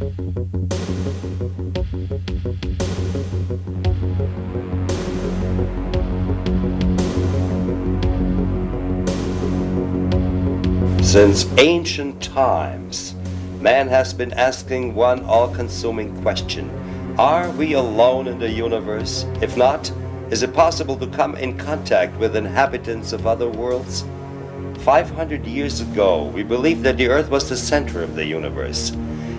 Since ancient times, man has been asking one all-consuming question. Are we alone in the universe? If not, is it possible to come in contact with inhabitants of other worlds? 500 years ago, we believed that the Earth was the center of the universe.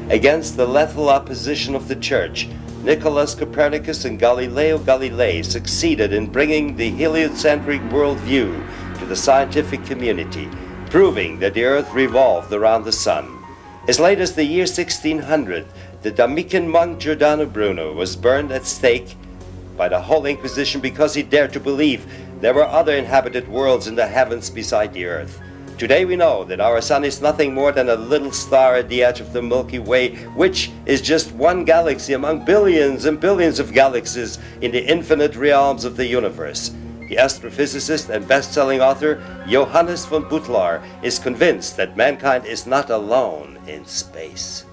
Against the lethal opposition of the Church, Nicholas Copernicus and Galileo Galilei succeeded in bringing the heliocentric worldview to the scientific community, proving that the Earth revolved around the Sun. As late as the year 1600, the Dominican monk Giordano Bruno was burned at stake by the Holy Inquisition because he dared to believe there were other inhabited worlds in the heavens beside the Earth. Today we know that our Sun is nothing more than a little star at the edge of the Milky Way, which is just one galaxy among billions and billions of galaxies in the infinite realms of the universe. The astrophysicist and best-selling author Johannes von Butlar is convinced that mankind is not alone in space.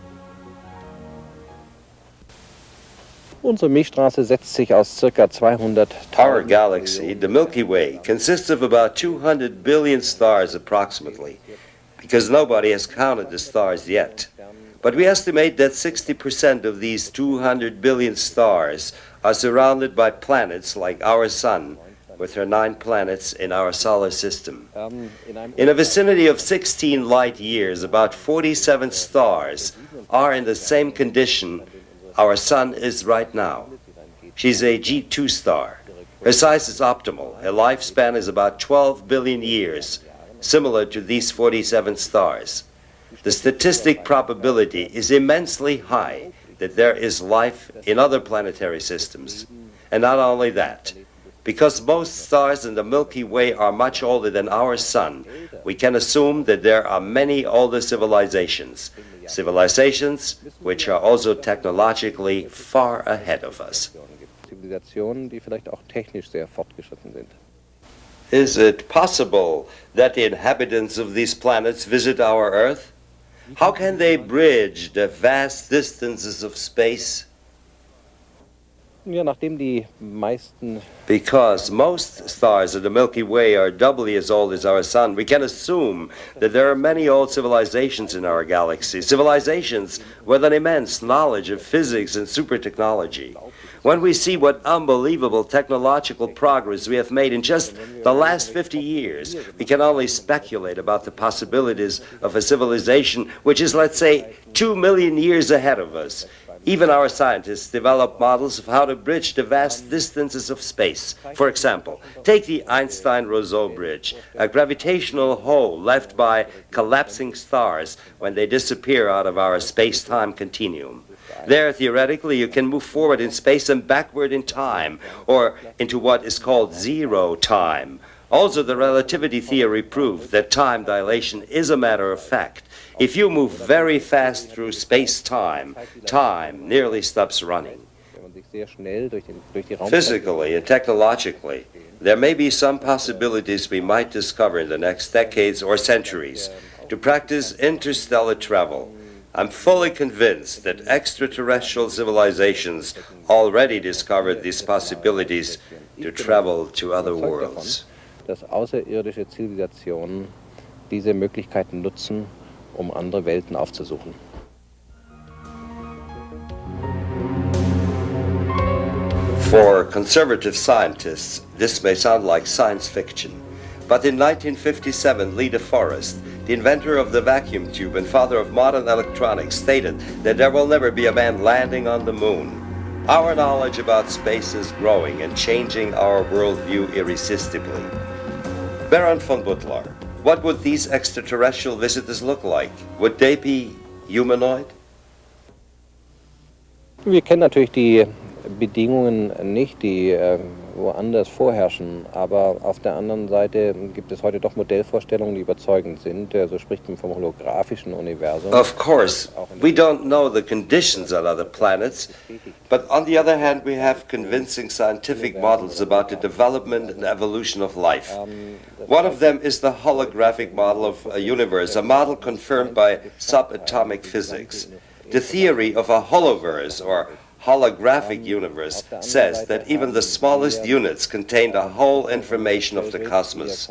Unsere Milchstraße setzt sich aus ca. 200. Our galaxy, the Milky Way, consists of about 200 billion stars approximately, because nobody has counted the stars yet. But we estimate that 60% of these 200 billion stars are surrounded by planets like our Sun, with her 9 planets in our solar system. In a vicinity of 16 light years, about 47 stars are in the same condition our Sun is right now. She's a G2 star. Her size is optimal. Her lifespan is about 12 billion years, similar to these 47 stars. The statistic probability is immensely high that there is life in other planetary systems. And not only that, because most stars in the Milky Way are much older than our Sun, we can assume that there are many older civilizations which are also technologically far ahead of us. Zivilisationen, die vielleicht auch technisch sehr fortgeschritten sind. Is it possible that the inhabitants of these planets visit our Earth? How can they bridge the vast distances of space? Ja, nachdem die meisten Because most stars of the Milky Way are doubly as old as our Sun, we can assume that there are many old civilizations in our galaxy, civilizations with an immense knowledge of physics and super technology. When we see what unbelievable technological progress we have made in just the last 50 years, we can only speculate about the possibilities of a civilization which is, let's say, 2 million years ahead of us. Even our scientists develop models of how to bridge the vast distances of space. For example, take the Einstein-Roseau bridge, a gravitational hole left by collapsing stars when they disappear out of our space-time continuum. There, theoretically, you can move forward in space and backward in time, or into what is called zero time. Also, the relativity theory proved that time dilation is a matter of fact. If you move very fast through space-time, time nearly stops running. Physically and technologically, there may be some possibilities we might discover in the next decades or centuries to practice interstellar travel. I'm fully convinced that extraterrestrial civilizations already discovered these possibilities to travel to other worlds. Dass außerirdische Zivilisationen diese Möglichkeiten nutzen, andere Welten aufzusuchen. For conservative scientists, this may sound like science fiction. But in 1957, Lee DeForest, the inventor of the vacuum tube and father of modern electronics, stated that there will never be a man landing on the moon. Our knowledge about space is growing and changing our worldview irresistibly. Baron von Butlar, what would these extraterrestrial visitors look like? Would they be humanoid? Wir kennen natürlich die Bedingungen nicht, die woanders vorherrschen, aber auf der anderen Seite gibt es heute doch Modellvorstellungen, die überzeugend sind. So spricht man vom holographischen Universum. Of course, we don't know the conditions on other planets, but on the other hand, we have convincing scientific models about the development and evolution of life. One of them is the holographic model of a universe, a model confirmed by subatomic physics. The theory of a holoverse or holographic universe says that even the smallest units contain the whole information of the cosmos.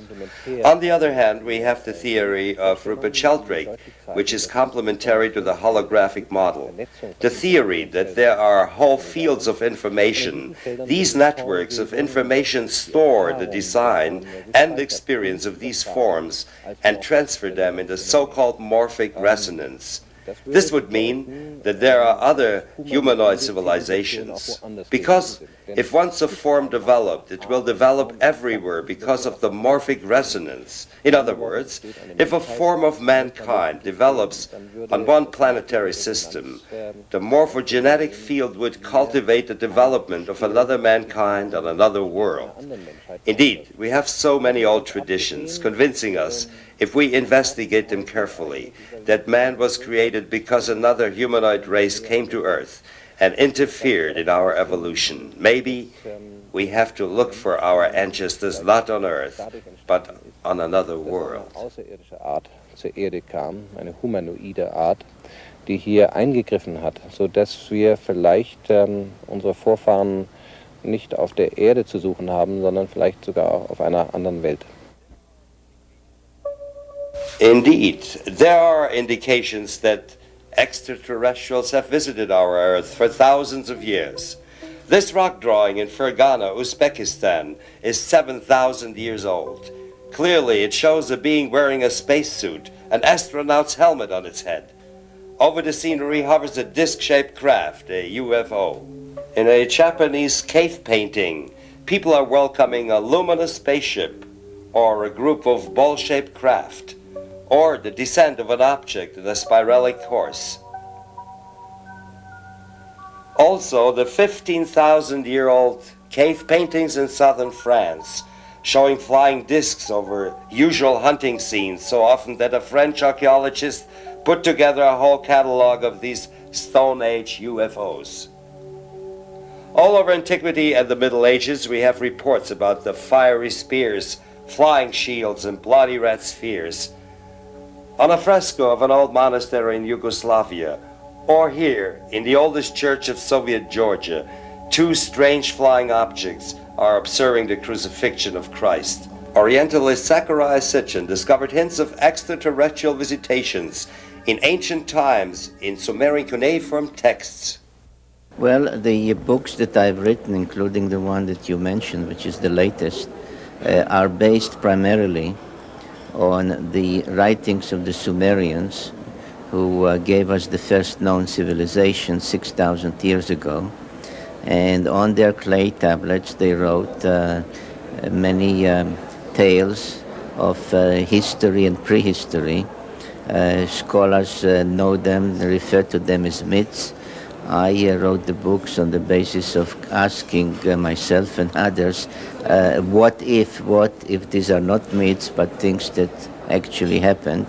On the other hand, we have the theory of Rupert Sheldrake, which is complementary to the holographic model. The theory that there are whole fields of information. These networks of information store the design and experience of these forms and transfer them into so-called morphic resonance. This would mean that there are other humanoid civilizations, because if once a form developed, it will develop everywhere because of the morphic resonance. In other words, if a form of mankind develops on one planetary system, the morphogenetic field would cultivate the development of another mankind on another world. Indeed, we have so many old traditions convincing us, if we investigate them carefully, that man was created because another humanoid race came to Earth and interfered in our evolution. Maybe we have to look for our ancestors not on Earth, but on another world. Außerirdische Art zur Erde kam, eine humanoide Art, die hier eingegriffen hat, sodass wir vielleicht unsere Vorfahren nicht auf der Erde zu suchen haben, sondern vielleicht sogar auf einer anderen Welt. Indeed, there are indications that extraterrestrials have visited our Earth for thousands of years. This rock drawing in Fergana, Uzbekistan, is 7,000 years old. Clearly, it shows a being wearing a spacesuit, an astronaut's helmet on its head. Over the scenery hovers a disc-shaped craft, a UFO. In a Japanese cave painting, people are welcoming a luminous spaceship or a group of ball-shaped craft, or the descent of an object in a spiralic course. Also, the 15,000-year-old cave paintings in southern France, showing flying discs over usual hunting scenes, so often that a French archaeologist put together a whole catalog of these Stone Age UFOs. All over antiquity and the Middle Ages, we have reports about the fiery spears, flying shields, and bloody red spheres. On a fresco of an old monastery in Yugoslavia, or here in the oldest church of Soviet Georgia, two strange flying objects are observing the crucifixion of Christ. Orientalist Zachariah Sitchin discovered hints of extraterrestrial visitations in ancient times in Sumerian cuneiform texts. Well, the books that I've written, including the one that you mentioned, which is the latest, are based primarily on the writings of the Sumerians, who gave us the first known civilization 6,000 years ago. And on their clay tablets, they wrote many tales of history and prehistory. Scholars know them, refer to them as myths. I wrote the books on the basis of asking myself and others, what if these are not myths but things that actually happened?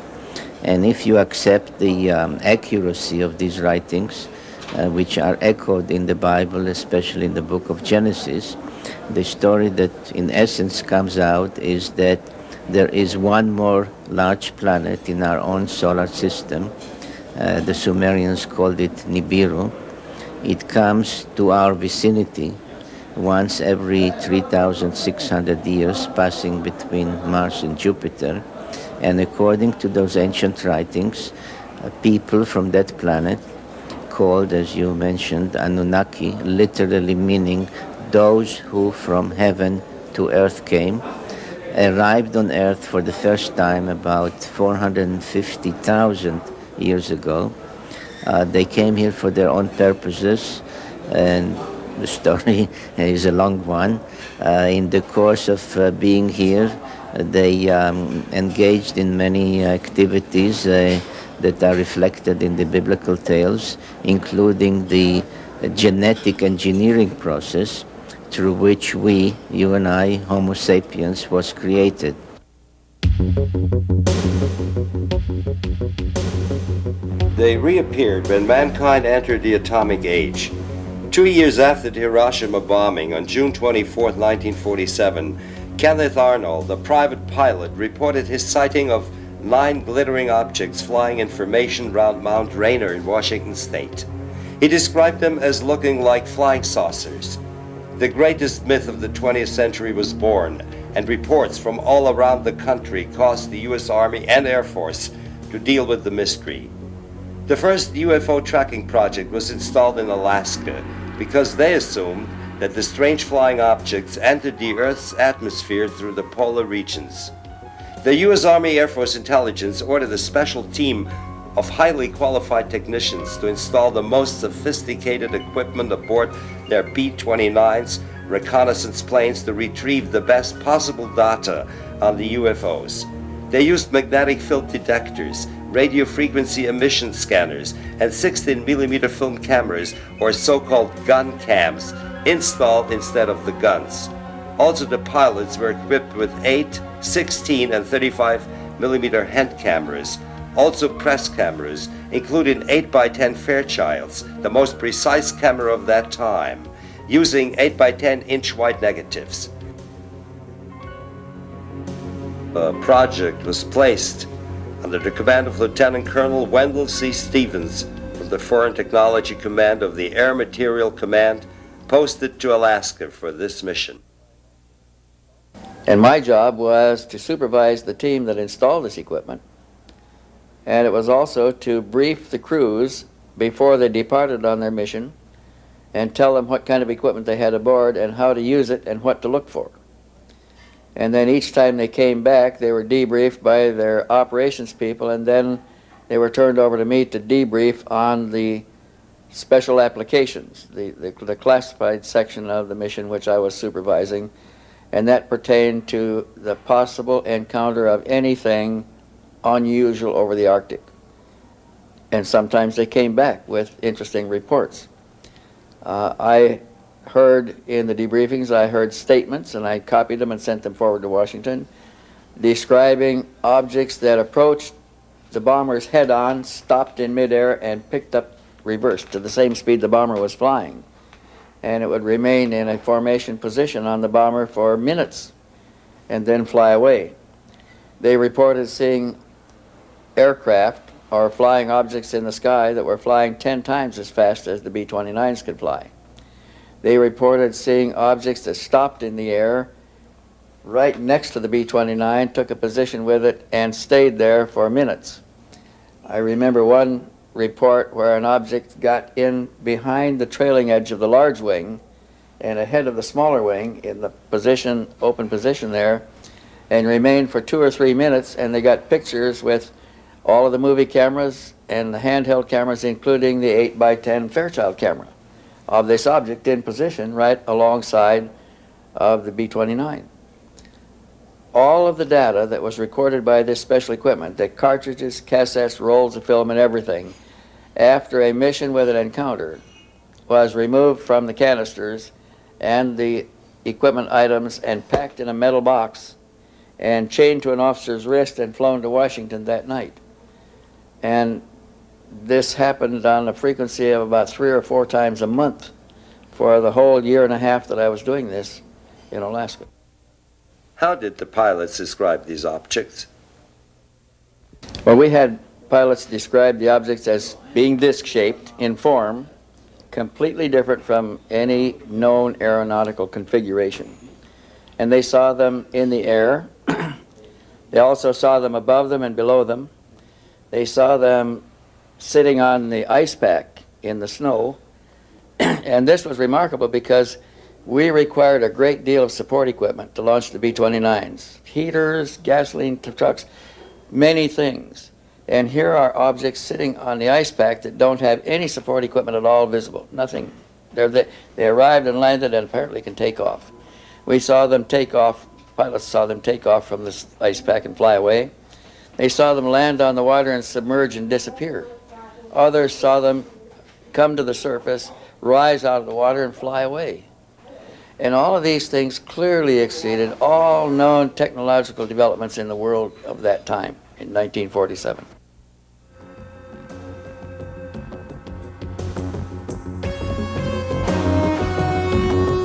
And if you accept the accuracy of these writings, which are echoed in the Bible, especially in the book of Genesis, the story that in essence comes out is that there is one more large planet in our own solar system. The Sumerians called it Nibiru. It comes to our vicinity once every 3,600 years, passing between Mars and Jupiter. And according to those ancient writings, people from that planet, called, as you mentioned, Anunnaki, literally meaning those who from heaven to earth came, arrived on earth for the first time about 450,000 years ago. They came here for their own purposes, and the story is a long one. In the course of being here, they engaged in many activities that are reflected in the biblical tales, including the genetic engineering process through which we, you and I, Homo sapiens, was created. They reappeared when mankind entered the atomic age. 2 years after the Hiroshima bombing on June 24, 1947, Kenneth Arnold, a private pilot, reported his sighting of 9 glittering objects flying in formation round Mount Rainier in Washington state. He described them as looking like flying saucers. The greatest myth of the 20th century was born, and reports from all around the country caused the U.S. Army and Air Force to deal with the mystery. The first UFO tracking project was installed in Alaska because they assumed that the strange flying objects entered the Earth's atmosphere through the polar regions. The U.S. Army Air Force Intelligence ordered a special team of highly qualified technicians to install the most sophisticated equipment aboard their B-29s reconnaissance planes to retrieve the best possible data on the UFOs. They used magnetic field detectors, radio frequency emission scanners, and 16mm film cameras, or so-called gun cams, installed instead of the guns. Also, the pilots were equipped with 8, 16, and 35mm hand cameras, also press cameras, including 8x10 Fairchilds, the most precise camera of that time, using 8x10 inch wide negatives. The project was placed under the command of Lieutenant Colonel Wendell C. Stevens from the Foreign Technology Command of the Air Materiel Command, posted to Alaska for this mission. And my job was to supervise the team that installed this equipment, and it was also to brief the crews before they departed on their mission and tell them what kind of equipment they had aboard and how to use it and what to look for. And then each time they came back, they were debriefed by their operations people, and then they were turned over to me to debrief on the special applications, the classified section of the mission which I was supervising, and that pertained to the possible encounter of anything unusual over the Arctic. And sometimes they came back with interesting reports. I heard in the debriefings, I heard statements, and I copied them and sent them forward to Washington, describing objects that approached the bombers head-on, stopped in midair, and picked up reverse to the same speed the bomber was flying. And it would remain in a formation position on the bomber for minutes and then fly away. They reported seeing aircraft or flying objects in the sky that were flying 10 times as fast as the B-29s could fly. They reported seeing objects that stopped in the air right next to the B-29, took a position with it, and stayed there for minutes. I remember one report where an object got in behind the trailing edge of the large wing and ahead of the smaller wing in the position, open position there, and remained for 2 or 3 minutes, and they got pictures with all of the movie cameras and the handheld cameras, including the 8x10 Fairchild camera of this object in position right alongside of the B-29. All of the data that was recorded by this special equipment, the cartridges, cassettes, rolls of film, and everything, after a mission with an encounter, was removed from the canisters and the equipment items and packed in a metal box and chained to an officer's wrist and flown to Washington that night. And this happened on a frequency of about 3 or 4 times a month for the whole year and a half that I was doing this in Alaska. How did the pilots describe these objects? Well, we had pilots describe the objects as being disc-shaped in form, completely different from any known aeronautical configuration. And they saw them in the air. They also saw them above them and below them. They saw them sitting on the ice pack in the snow. And this was remarkable because we required a great deal of support equipment to launch the B-29s. Heaters, gasoline trucks, many things. And here are objects sitting on the ice pack that don't have any support equipment at all visible, nothing. They arrived and landed and apparently can take off. We saw them take off, pilots saw them take off from this ice pack and fly away. They saw them land on the water and submerge and disappear. Others saw them come to the surface, rise out of the water, and fly away. And all of these things clearly exceeded all known technological developments in the world of that time, in 1947.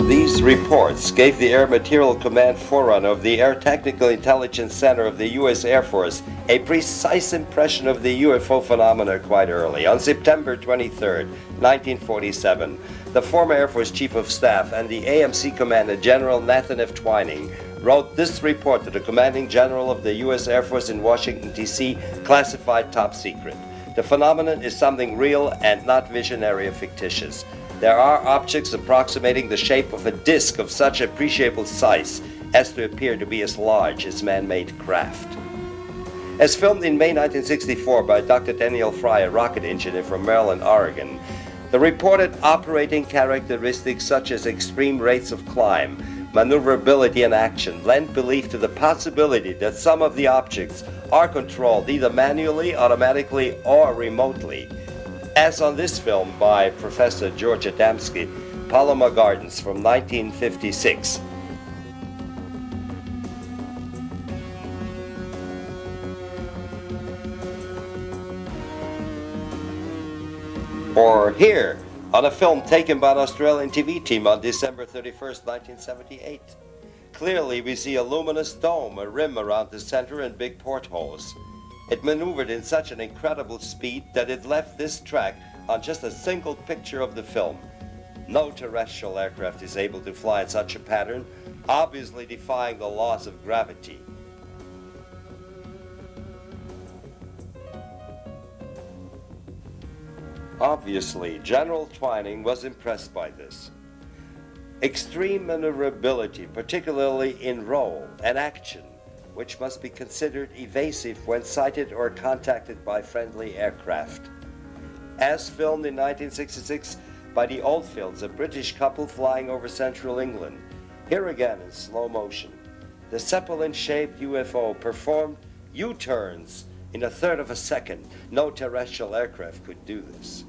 These These reports gave the Air Material Command forerunner of the Air Technical Intelligence Center of the U.S. Air Force a precise impression of the UFO phenomena quite early. On September 23, 1947, the former Air Force Chief of Staff and the AMC Commander General Nathan F. Twining wrote this report to the Commanding General of the U.S. Air Force in Washington, D.C., classified top secret. The phenomenon is something real and not visionary or fictitious. There are objects approximating the shape of a disk of such appreciable size as to appear to be as large as man-made craft. As filmed in May 1964 by Dr. Daniel Fry, a rocket engineer from Maryland, Oregon, the reported operating characteristics such as extreme rates of climb, maneuverability and action lend belief to the possibility that some of the objects are controlled either manually, automatically, or remotely, as on this film by Professor George Adamski, Palomar Gardens from 1956. Or here, on a film taken by an Australian TV team on December 31st, 1978. Clearly, we see a luminous dome, a rim around the center, and big portholes. It maneuvered in such an incredible speed that it left this track on just a single picture of the film. No terrestrial aircraft is able to fly in such a pattern, obviously defying the laws of gravity. Obviously, General Twining was impressed by this. Extreme maneuverability, particularly in roll and action, which must be considered evasive when sighted or contacted by friendly aircraft. As filmed in 1966 by the Oldfields, a British couple flying over central England. Here again in slow motion, the Zeppelin-shaped UFO performed U-turns in a third of a second. No terrestrial aircraft could do this.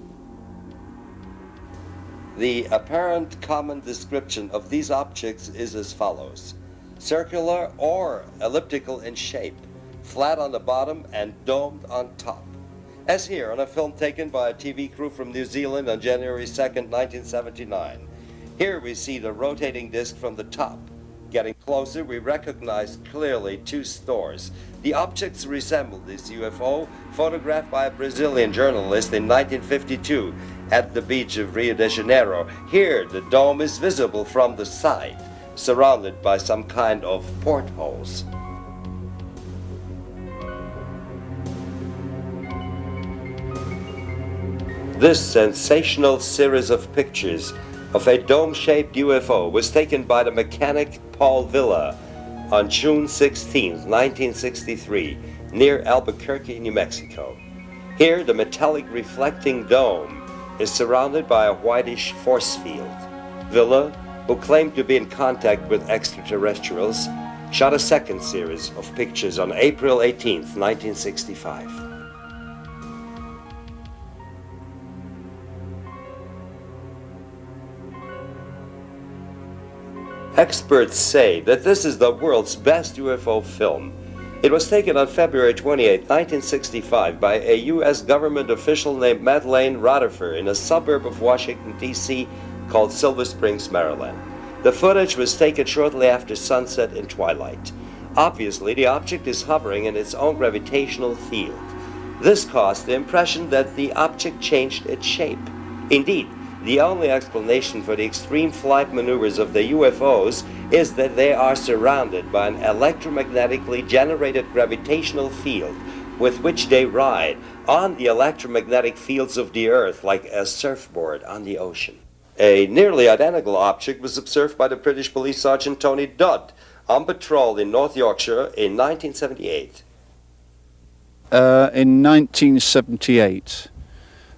The apparent common description of these objects is as follows: circular or elliptical in shape, flat on the bottom and domed on top. As here on a film taken by a TV crew from New Zealand on January 2nd, 1979. Here we see the rotating disc from the top. Getting closer, we recognize clearly two stores. The objects resemble this UFO photographed by a Brazilian journalist in 1952 at the beach of Rio de Janeiro. Here, the dome is visible from the side, surrounded by some kind of portholes. This sensational series of pictures of a dome-shaped UFO was taken by the mechanic Paul Villa on June 16, 1963, near Albuquerque, New Mexico. Here, the metallic reflecting dome is surrounded by a whitish force field. Villa, who claimed to be in contact with extraterrestrials, shot a second series of pictures on April 18, 1965. Experts say that this is the world's best UFO film. It was taken on February 28, 1965 by a U.S. government official named Madeleine Rutherford in a suburb of Washington, D.C. called Silver Springs, Maryland. The footage was taken shortly after sunset in twilight. Obviously, the object is hovering in its own gravitational field. This caused the impression that the object changed its shape. Indeed, the only explanation for the extreme flight maneuvers of the UFOs is that they are surrounded by an electromagnetically generated gravitational field with which they ride on the electromagnetic fields of the Earth like a surfboard on the ocean. A nearly identical object was observed by the British police sergeant Tony Dodd on patrol in North Yorkshire in 1978. In 1978,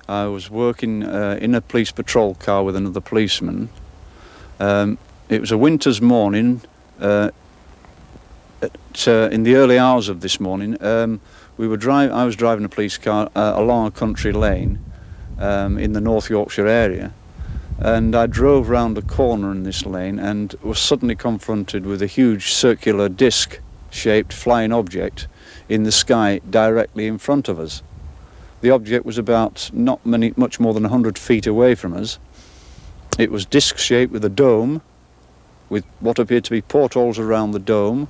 I was working in a police patrol car with another policeman. It was a winter's morning. In the early hours of this morning, I was driving a police car along a country lane in the North Yorkshire area, and I drove round a corner in this lane and was suddenly confronted with a huge circular disc-shaped flying object in the sky directly in front of us. The object was about much more than 100 feet away from us. It was disc-shaped with a dome with what appeared to be portholes around the dome.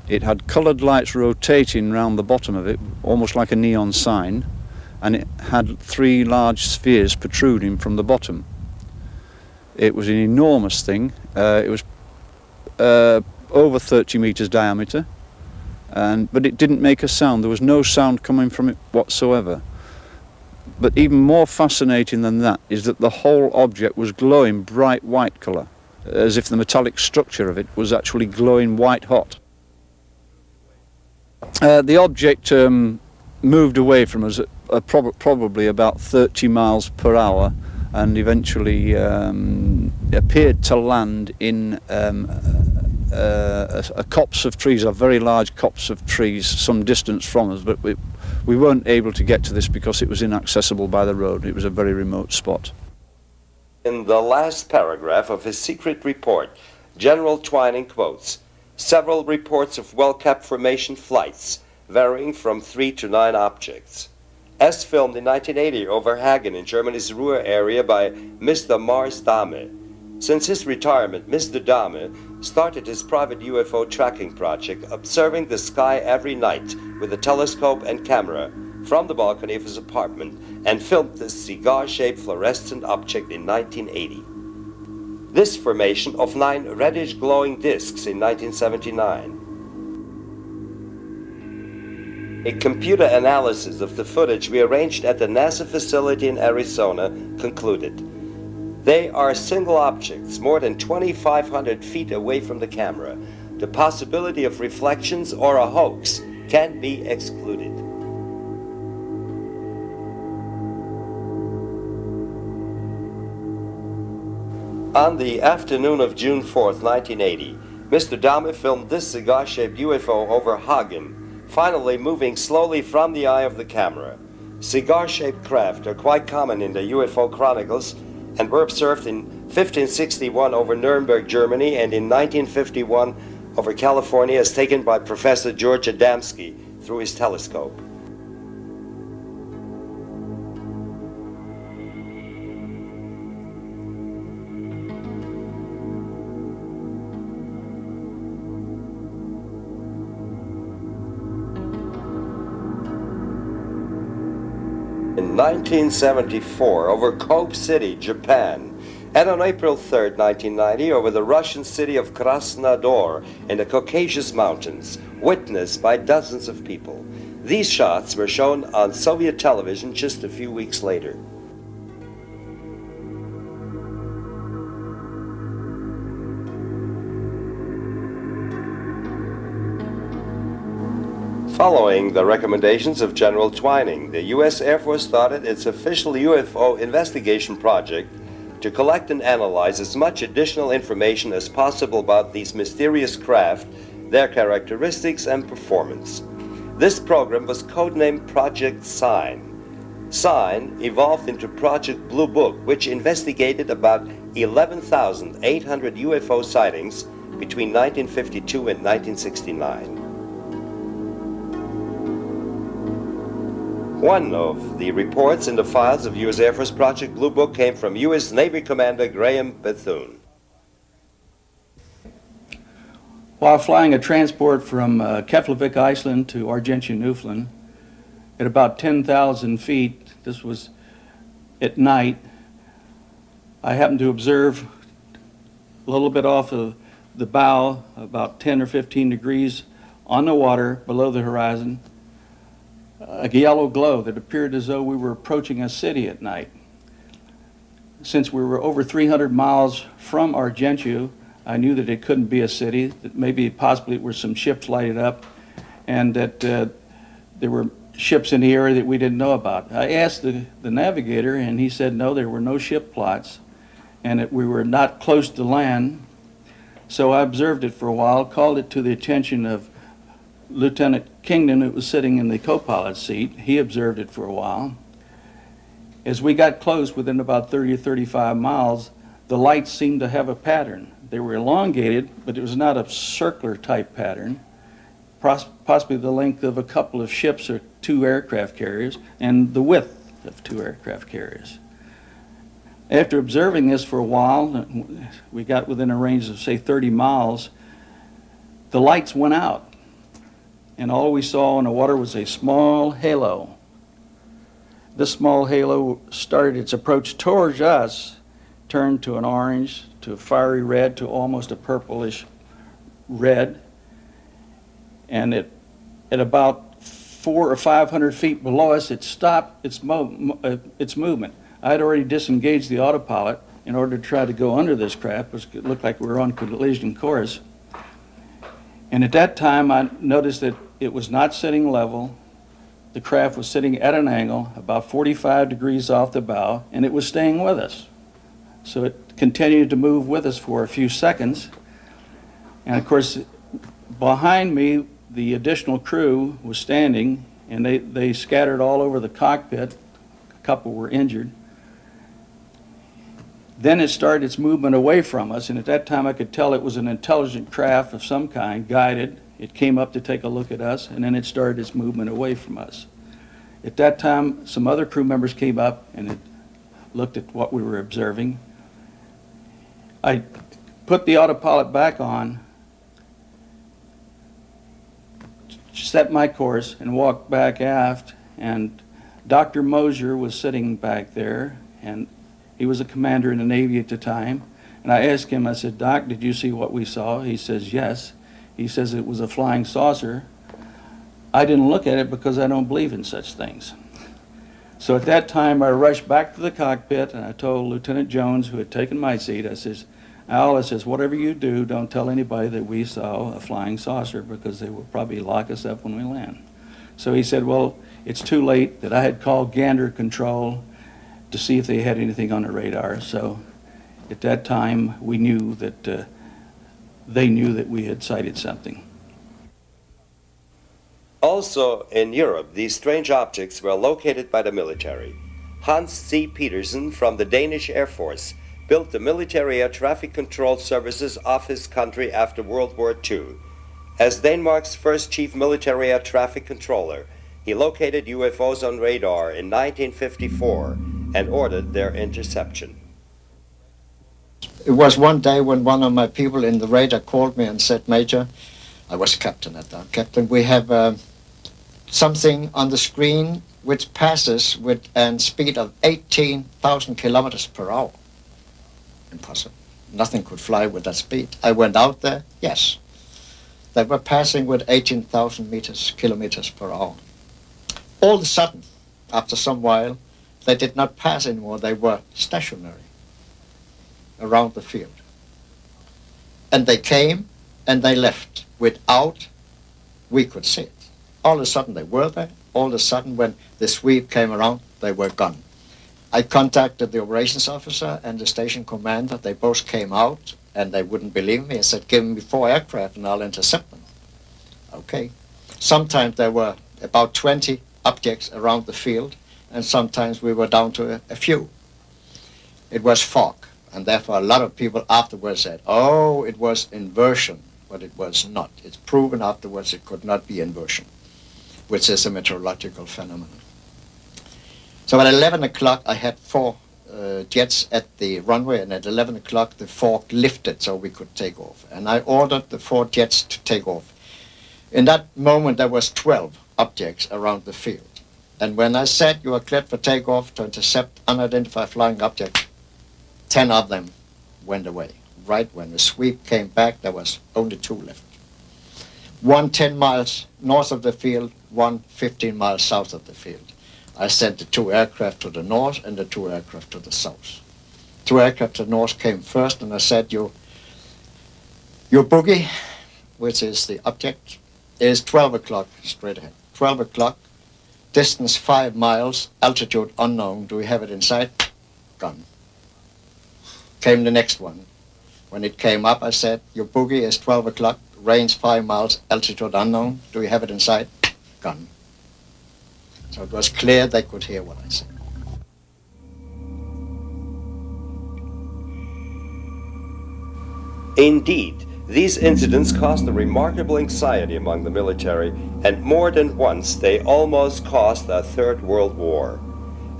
It had coloured lights rotating round the bottom of it, almost like a neon sign, and it had 3 large spheres protruding from the bottom. It was an enormous thing. It was over 30 metres diameter, but it didn't make a sound. There was no sound coming from it whatsoever. But even more fascinating than that is that the whole object was glowing bright white colour, as if the metallic structure of it was actually glowing white hot. The object moved away from us at probably about 30 miles per hour, and eventually appeared to land in a copse of trees, a very large copse of trees some distance from us, but we weren't able to get to this because it was inaccessible by the road. It was a very remote spot. In the last paragraph of his secret report, General Twining quotes several reports of well-kept formation flights, varying from 3 to 9 objects. As filmed in 1980 over Hagen in Germany's Ruhr area by Mr. Mars Dahme. Since his retirement, Mr. Dahme started his private UFO tracking project, observing the sky every night with a telescope and camera from the balcony of his apartment, and filmed this cigar-shaped fluorescent object in 1980. This formation of 9 reddish glowing discs in 1979. A computer analysis of the footage we arranged at the NASA facility in Arizona concluded they are single objects more than 2,500 feet away from the camera. The possibility of reflections or a hoax can be excluded. On the afternoon of June 4th, 1980, Mr. Dahme filmed this cigar-shaped UFO over Hagen, finally moving slowly from the eye of the camera. Cigar-shaped craft are quite common in the UFO chronicles and were observed in 1561 over Nuremberg, Germany, and in 1951 over California, as taken by Professor George Adamski through his telescope. In 1974 over Kobe City, Japan, and on April 3, 1990 over the Russian city of Krasnodar in the Caucasus Mountains, witnessed by dozens of people. These shots were shown on Soviet television just a few weeks later. Following the recommendations of General Twining, the U.S. Air Force started its official UFO investigation project to collect and analyze as much additional information as possible about these mysterious craft, their characteristics and performance. This program was codenamed Project Sign. Sign evolved into Project Blue Book, which investigated about 11,800 UFO sightings between 1952 and 1969. One of the reports in the files of U.S. Air Force Project Blue Book came from U.S. Navy Commander Graham Bethune. While flying a transport from Keflavik, Iceland to Argentia, Newfoundland, at about 10,000 feet, this was at night, I happened to observe a little bit off of the bow, about 10 or 15 degrees on the water below the horizon, a yellow glow that appeared as though we were approaching a city at night. Since we were over 300 miles from Argentia, I knew that it couldn't be a city, that maybe possibly it were some ships lighted up, and that there were ships in the area that we didn't know about. I asked the navigator, and he said no, there were no ship plots, and that we were not close to land. So I observed it for a while, called it to the attention of Lieutenant Kingdon, who was sitting in the co-pilot seat. He observed it for a while. As we got close, within about 30 or 35 miles, the lights seemed to have a pattern. They were elongated, but it was not a circular type pattern, possibly the length of a couple of ships or 2 aircraft carriers, and the width of 2 aircraft carriers. After observing this for a while, we got within a range of, say, 30 miles, the lights went out, and all we saw in the water was a small halo. This small halo started its approach towards us, turned to an orange, to a fiery red, to almost a purplish red, and at about 400 or 500 feet below us, it stopped its movement. I had already disengaged the autopilot in order to try to go under this craft, because it looked like we were on collision course. And at that time, I noticed that it was not sitting level. The craft was sitting at an angle, about 45 degrees off the bow, and it was staying with us. So it continued to move with us for a few seconds. And of course, behind me, the additional crew was standing, and they scattered all over the cockpit. A couple were injured. Then it started its movement away from us, and at that time I could tell it was an intelligent craft of some kind, guided. It came up to take a look at us, and then it started its movement away from us. At that time, some other crew members came up and it looked at what we were observing. I put the autopilot back on, set my course, and walked back aft, and Dr. Mosier was sitting back there, and he was a commander in the Navy at the time. And I asked him, I said, "Doc, did you see what we saw?" He says, "Yes." He says it was a flying saucer. I didn't look at it because I don't believe in such things. So at that time, I rushed back to the cockpit, and I told Lieutenant Jones, who had taken my seat, I says, "Al," I says, "whatever you do, don't tell anybody that we saw a flying saucer, because they will probably lock us up when we land." So he said, well, it's too late, that I had called Gander Control to see if they had anything on the radar. So at that time, we knew that they knew that we had sighted something. Also in Europe, these strange objects were located by the military. Hans C. Petersen from the Danish Air Force built the military air traffic control services of his country after World War II. As Denmark's first chief military air traffic controller, he located UFOs on radar in 1954 and ordered their interception. It was one day when one of my people in the radar called me and said, "Major," I was captain at that, "Captain, we have something on the screen which passes with a speed of 18,000 kilometers per hour. Impossible. Nothing could fly with that speed. I went out there, yes. They were passing with 18,000 kilometers per hour. All of a sudden, after some while, they did not pass anymore. They were stationary around the field. And they came and they left without we could see it. All of a sudden they were there. All of a sudden when the sweep came around, they were gone. I contacted the operations officer and the station commander. They both came out and they wouldn't believe me. I said, "Give me 4 aircraft and I'll intercept them." Okay. Sometimes there were about 20 objects around the field, and sometimes we were down to a few. It was fog, and therefore a lot of people afterwards said, "Oh, it was inversion," but it was not. It's proven afterwards it could not be inversion, which is a meteorological phenomenon. So at 11 o'clock, I had 4 jets at the runway, and at 11 o'clock, the fog lifted so we could take off. And I ordered the 4 jets to take off. In that moment, there was 12 objects around the field. And when I said you are cleared for takeoff to intercept unidentified flying objects, 10 of them went away. Right when the sweep came back, there was only 2 left. One 10 miles north of the field, one 15 miles south of the field. I sent the 2 aircraft to the north and the 2 aircraft to the south. 2 aircraft to the north came first, and I said, your boogie, which is the object, is 12 o'clock straight ahead. 12 o'clock, distance 5 miles, altitude unknown. Do we have it in sight? Gone. Came the next one. When it came up, I said, your boogie is 12 o'clock, range 5 miles, altitude unknown. Do we have it in sight? Gone. So it was clear they could hear what I said. Indeed, these incidents caused a remarkable anxiety among the military, and more than once they almost caused a Third World War.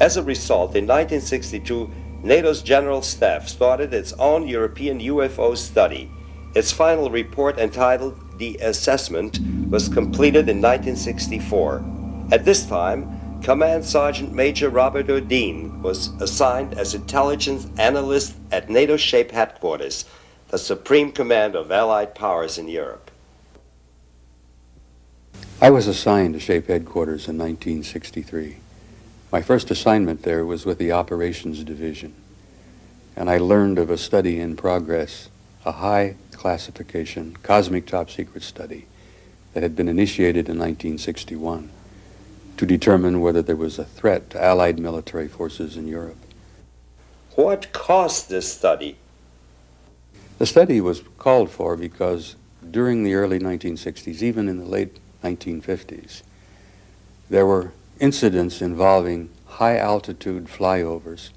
As a result, in 1962, NATO's General Staff started its own European UFO study. Its final report, entitled The Assessment, was completed in 1964. At this time, Command Sergeant Major Robert Odin was assigned as intelligence analyst at NATO SHAPE headquarters, the supreme command of Allied powers in Europe. I was assigned to SHAPE headquarters in 1963. My first assignment there was with the Operations Division, and I learned of a study in progress, a high classification, cosmic top secret study that had been initiated in 1961 to determine whether there was a threat to Allied military forces in Europe. What caused this study? The study was called for because during the early 1960s, even in the late 1950s, there were incidents involving high-altitude flyovers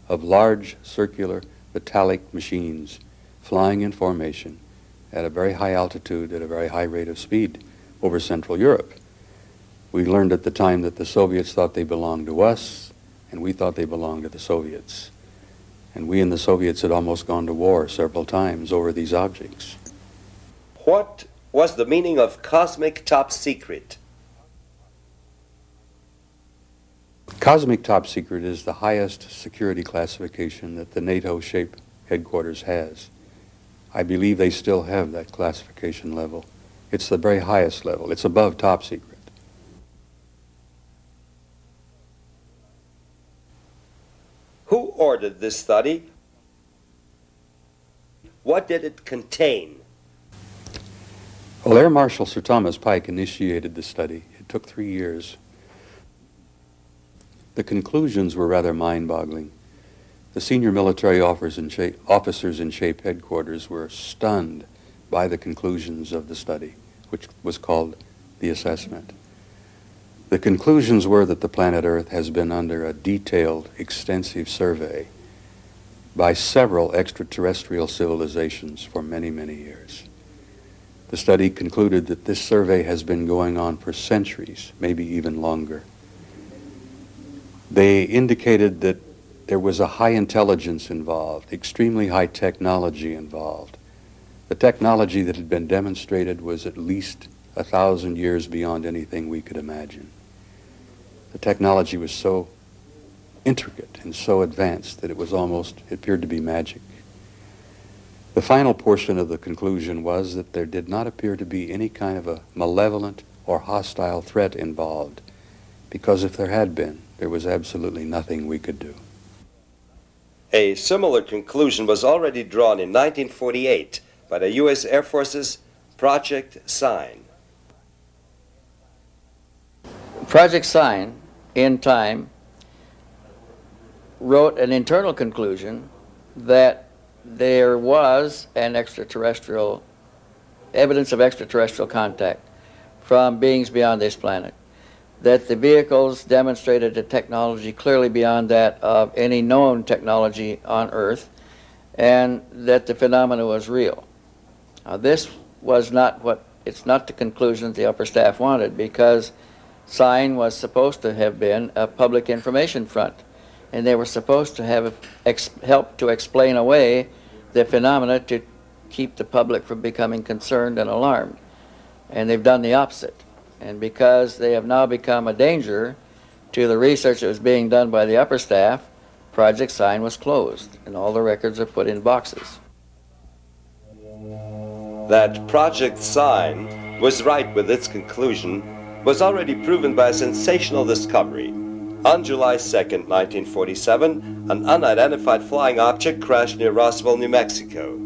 of large circular metallic machines flying in formation at a very high altitude at a very high rate of speed over Central Europe. We learned at the time that the Soviets thought they belonged to us, and we thought they belonged to the Soviets. And we and the Soviets had almost gone to war several times over these objects. What was the meaning of cosmic top secret? Cosmic top secret is the highest security classification that the NATO SHAPE headquarters has. I believe they still have that classification level. It's the very highest level. It's above top secret. Who ordered this study? What did it contain? Well, Air Marshal Sir Thomas Pike initiated the study. It took 3 years. The conclusions were rather mind-boggling. The senior military officers in SHAPE headquarters were stunned by the conclusions of the study, which was called the assessment. The conclusions were that the planet Earth has been under a detailed, extensive survey by several extraterrestrial civilizations for many, many years. The study concluded that this survey has been going on for centuries, maybe even longer. They indicated that there was a high intelligence involved, extremely high technology involved. The technology that had been demonstrated was at least 1,000 years beyond anything we could imagine. The technology was so intricate and so advanced that it appeared to be magic. The final portion of the conclusion was that there did not appear to be any kind of a malevolent or hostile threat involved, because if there had been, there was absolutely nothing we could do. A similar conclusion was already drawn in 1948 by the U.S. Air Force's Project Sign. Project Sign, in time, wrote an internal conclusion that there was an evidence of extraterrestrial contact from beings beyond this planet, that the vehicles demonstrated a technology clearly beyond that of any known technology on Earth, and that the phenomena was real. Now, this was it's not the conclusion the upper staff wanted, because Sign was supposed to have been a public information front, and they were supposed to have helped to explain away the phenomena to keep the public from becoming concerned and alarmed. And they've done the opposite. And because they have now become a danger to the research that was being done by the upper staff, Project Sign was closed, and all the records are put in boxes. That Project Sign was right with its conclusion was already proven by a sensational discovery. On July 2nd, 1947, an unidentified flying object crashed near Roswell, New Mexico.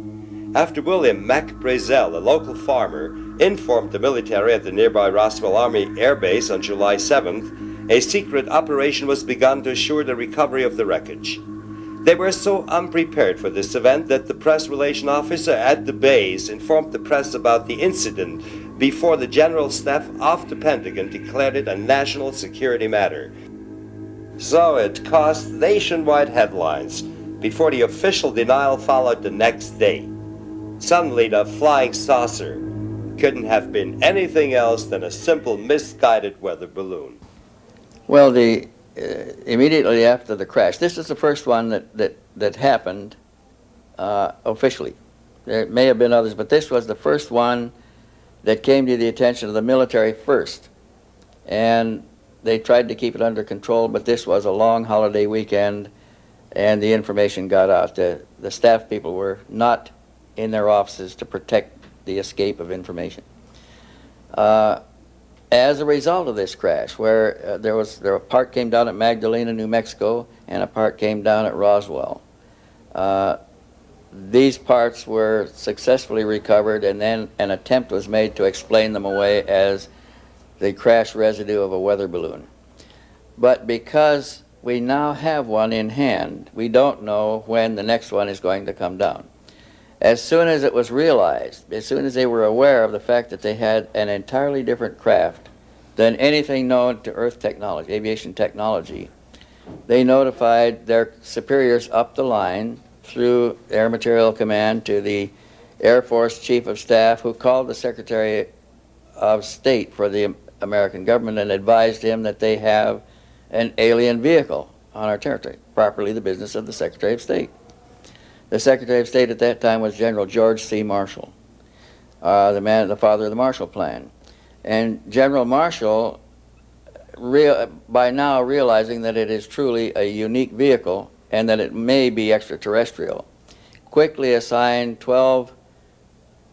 After William Mack Brazel, a local farmer, informed the military at the nearby Roswell Army Air Base on July 7th, a secret operation was begun to assure the recovery of the wreckage. They were so unprepared for this event that the press relation officer at the base informed the press about the incident before the General Staff of the Pentagon declared it a national security matter. So it caused nationwide headlines before the official denial followed the next day. Suddenly, the flying saucer couldn't have been anything else than a simple misguided weather balloon. Well, the immediately after the crash, this is the first one that happened officially. There may have been others, but this was the first one that came to the attention of the military first. And they tried to keep it under control, but this was a long holiday weekend, and the information got out. The staff people were not in their offices to protect the escape of information. As a result of this crash, where a part came down at Magdalena, New Mexico, and a part came down at Roswell. These parts were successfully recovered, and then an attempt was made to explain them away as the crash residue of a weather balloon. But because we now have one in hand, we don't know when the next one is going to come down. As soon as it was realized, as soon as they were aware of the fact that they had an entirely different craft than anything known to Earth technology, aviation technology, they notified their superiors up the line through Air Materiel Command to the Air Force Chief of Staff, who called the Secretary of State for the American government and advised him that they have an alien vehicle on our territory, properly the business of the Secretary of State. The Secretary of State at that time was General George C. Marshall, the father of the Marshall Plan. And General Marshall, by now realizing that it is truly a unique vehicle and that it may be extraterrestrial, quickly assigned 12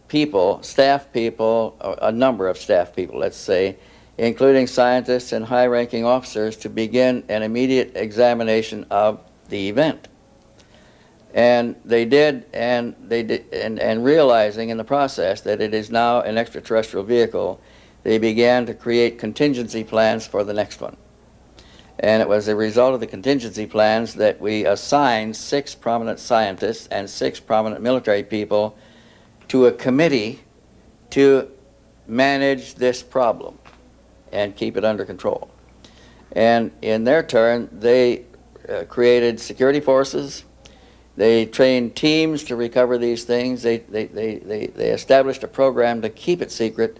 people, staff people, a number of staff people, let's say, including scientists and high-ranking officers, to begin an immediate examination of the event. And they did, and realizing in the process that it is now an extraterrestrial vehicle, they began to create contingency plans for the next one. And it was a result of the contingency plans that we assigned 6 prominent scientists and 6 prominent military people to a committee to manage this problem and keep it under control. And in their turn, they created security forces. They trained teams to recover these things. They established a program to keep it secret.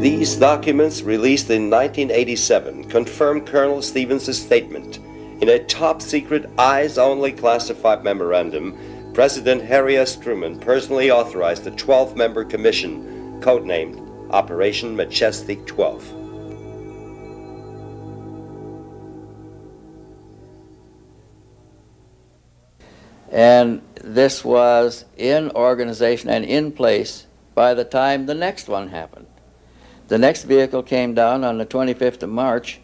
These documents, released in 1987, confirm Colonel Stevens' statement. In a top-secret, eyes-only classified memorandum, President Harry S. Truman personally authorized a 12-member commission, codenamed Operation Majestic 12. And this was in organization and in place by the time the next one happened. The next vehicle came down on the 25th of March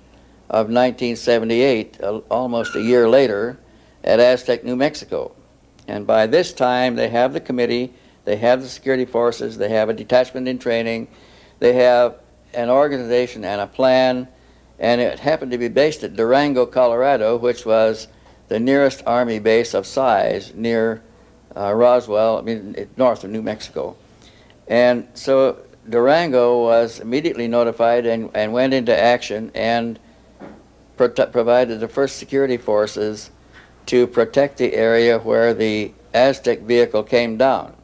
of 1978, almost a year later, at Aztec, New Mexico. And by this time, they have the committee, they have the security forces, they have a detachment in training, they have an organization and a plan, and it happened to be based at Durango, Colorado, which was the nearest Army base of size near Roswell, north of New Mexico. And so Durango was immediately notified and went into action and provided the first security forces to protect the area where the Aztec vehicle came down.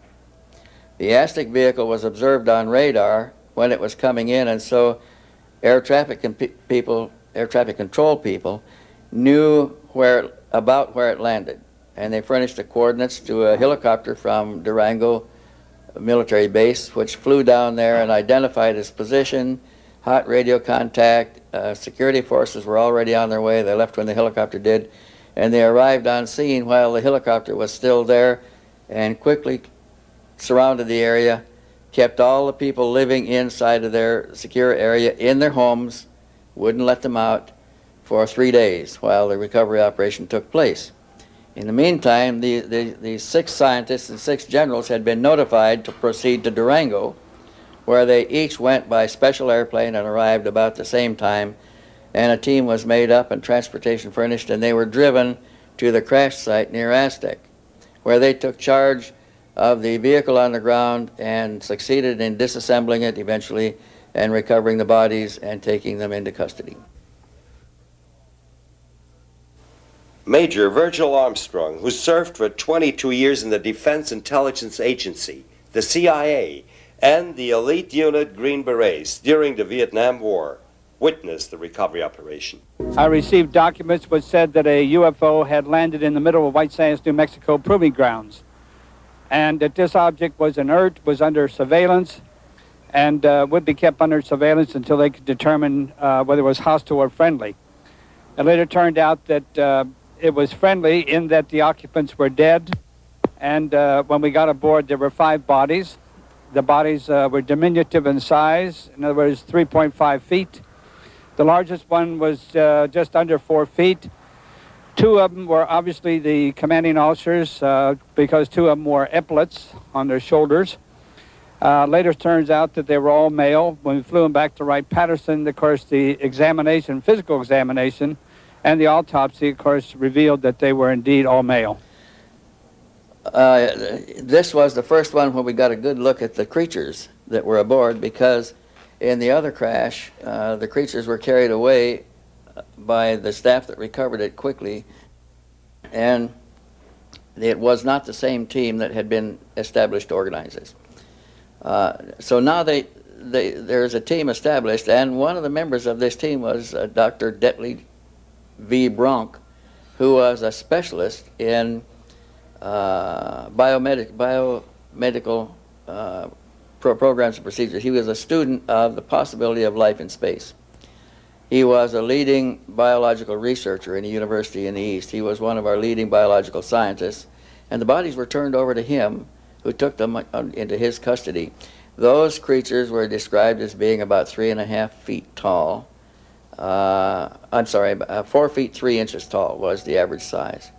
The Aztec vehicle was observed on radar when it was coming in, and so air traffic control people knew about where it landed, and they furnished the coordinates to a helicopter from Durango military base, which flew down there and identified its position, hot radio contact. Security forces were already on their way. They left when the helicopter did, and they arrived on scene while the helicopter was still there and quickly surrounded the area, kept all the people living inside of their secure area in their homes, wouldn't let them out for 3 days while the recovery operation took place. In the meantime, the 6 scientists and 6 generals had been notified to proceed to Durango, where they each went by special airplane and arrived about the same time, and a team was made up and transportation furnished, and they were driven to the crash site near Aztec, where they took charge of the vehicle on the ground and succeeded in disassembling it eventually and recovering the bodies and taking them into custody. Major Virgil Armstrong, who served for 22 years in the Defense Intelligence Agency, the CIA, and the elite unit Green Berets during the Vietnam War witnessed the recovery operation. I received documents which said that a UFO had landed in the middle of White Sands, New Mexico proving grounds, and that this object was inert, was under surveillance, and would be kept under surveillance until they could determine whether it was hostile or friendly. It later turned out that it was friendly in that the occupants were dead, and when we got aboard there were 5 bodies. The bodies were diminutive in size, in other words 3.5 feet. The largest one was just under 4 feet. 2 of them were obviously the commanding officers because 2 of them wore epaulets on their shoulders. Later turns out that they were all male. When we flew them back to Wright-Patterson, of course, the examination, physical examination, and the autopsy, of course, revealed that they were indeed all male. This was the first one where we got a good look at the creatures that were aboard, because in the other crash, the creatures were carried away by the staff that recovered it quickly, and it was not the same team that had been established to organize this. So now there's a team established, and one of the members of this team was Dr. Detley V. Bronk, who was a specialist in biomedical programs and procedures. He was a student of the possibility of life in space. He was a leading biological researcher in a university in the East. He was one of our leading biological scientists, and the bodies were turned over to him, who took them into his custody. Those creatures were described as being about 3.5 feet tall. 4 feet 3 inches tall was the average size.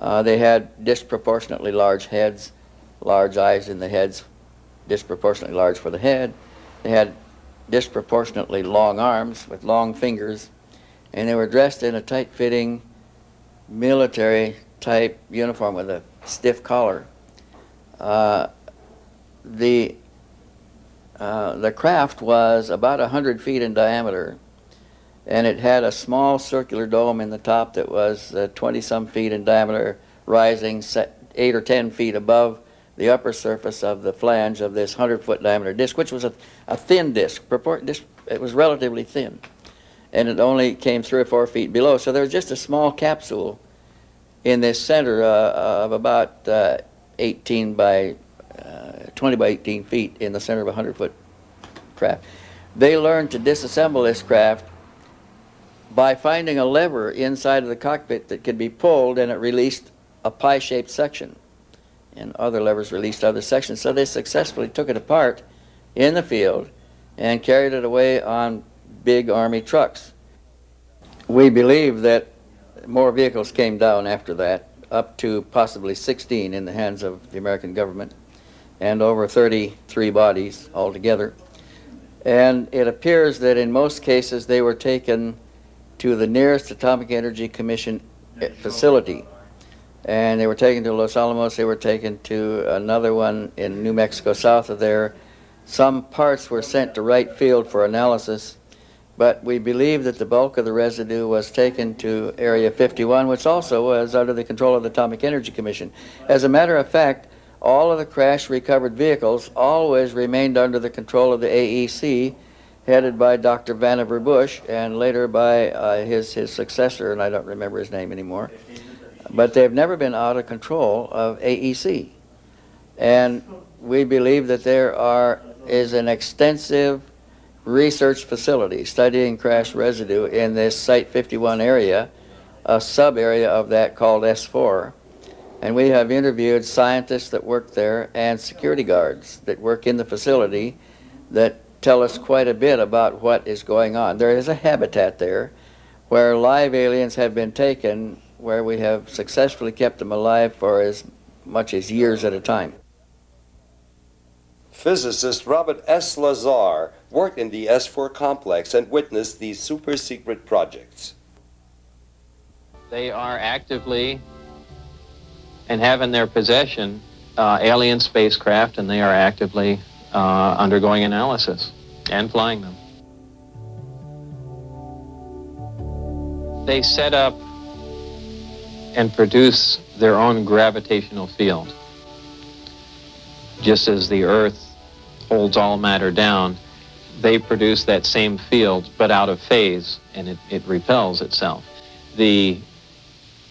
They had disproportionately large heads, large eyes in the heads, disproportionately large for the head. They had disproportionately long arms with long fingers, and they were dressed in a tight-fitting military-type uniform with a stiff collar. The craft was about 100 feet in diameter, and it had a small circular dome in the top that was 20-some feet in diameter, rising 8 or 10 feet above the upper surface of the flange of this 100-foot diameter disc, which was a thin disc. It was relatively thin, and it only came 3 or 4 feet below. So there was just a small capsule in this center of about 20 by 18 feet in the center of a 100-foot craft. They learned to disassemble this craft by finding a lever inside of the cockpit that could be pulled, and it released a pie-shaped section, and other levers released other sections. So they successfully took it apart in the field and carried it away on big Army trucks. We believe that more vehicles came down after that, up to possibly 16 in the hands of the American government, and over 33 bodies altogether. And it appears that in most cases they were taken to the nearest Atomic Energy Commission facility. And they were taken to Los Alamos, they were taken to another one in New Mexico south of there. Some parts were sent to Wright Field for analysis, but we believe that the bulk of the residue was taken to Area 51, which also was under the control of the Atomic Energy Commission. As a matter of fact, all of the crash recovered vehicles always remained under the control of the AEC, headed by Dr. Vannevar Bush, and later by his successor, and I don't remember his name anymore. But they've never been out of control of AEC. And we believe that there is an extensive research facility studying crash residue in this Site 51 area, a sub-area of that called S4. And we have interviewed scientists that work there and security guards that work in the facility that tell us quite a bit about what is going on. There is a habitat there where live aliens have been taken, where we have successfully kept them alive for as much as years at a time. Physicist Robert S. Lazar worked in the S4 complex and witnessed these super-secret projects. They are actively and have in their possession alien spacecraft, and they are actively undergoing analysis and flying them. They set up and produce their own gravitational field, just as the Earth holds all matter down, they produce that same field but out of phase, and it repels itself. The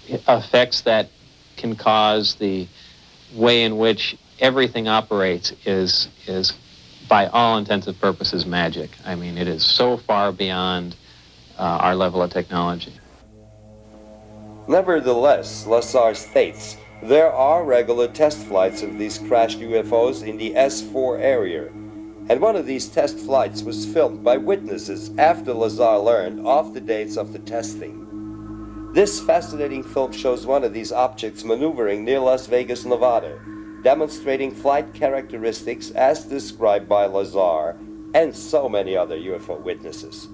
effects that can cause, the way in which everything operates is by all intents and purposes magic. I mean, it is so far beyond our level of technology. Nevertheless, Lazar states, there are regular test flights of these crashed UFOs in the S4 area. And one of these test flights was filmed by witnesses after Lazar learned of the dates of the testing. This fascinating film shows one of these objects maneuvering near Las Vegas, Nevada, demonstrating flight characteristics as described by Lazar and so many other UFO witnesses.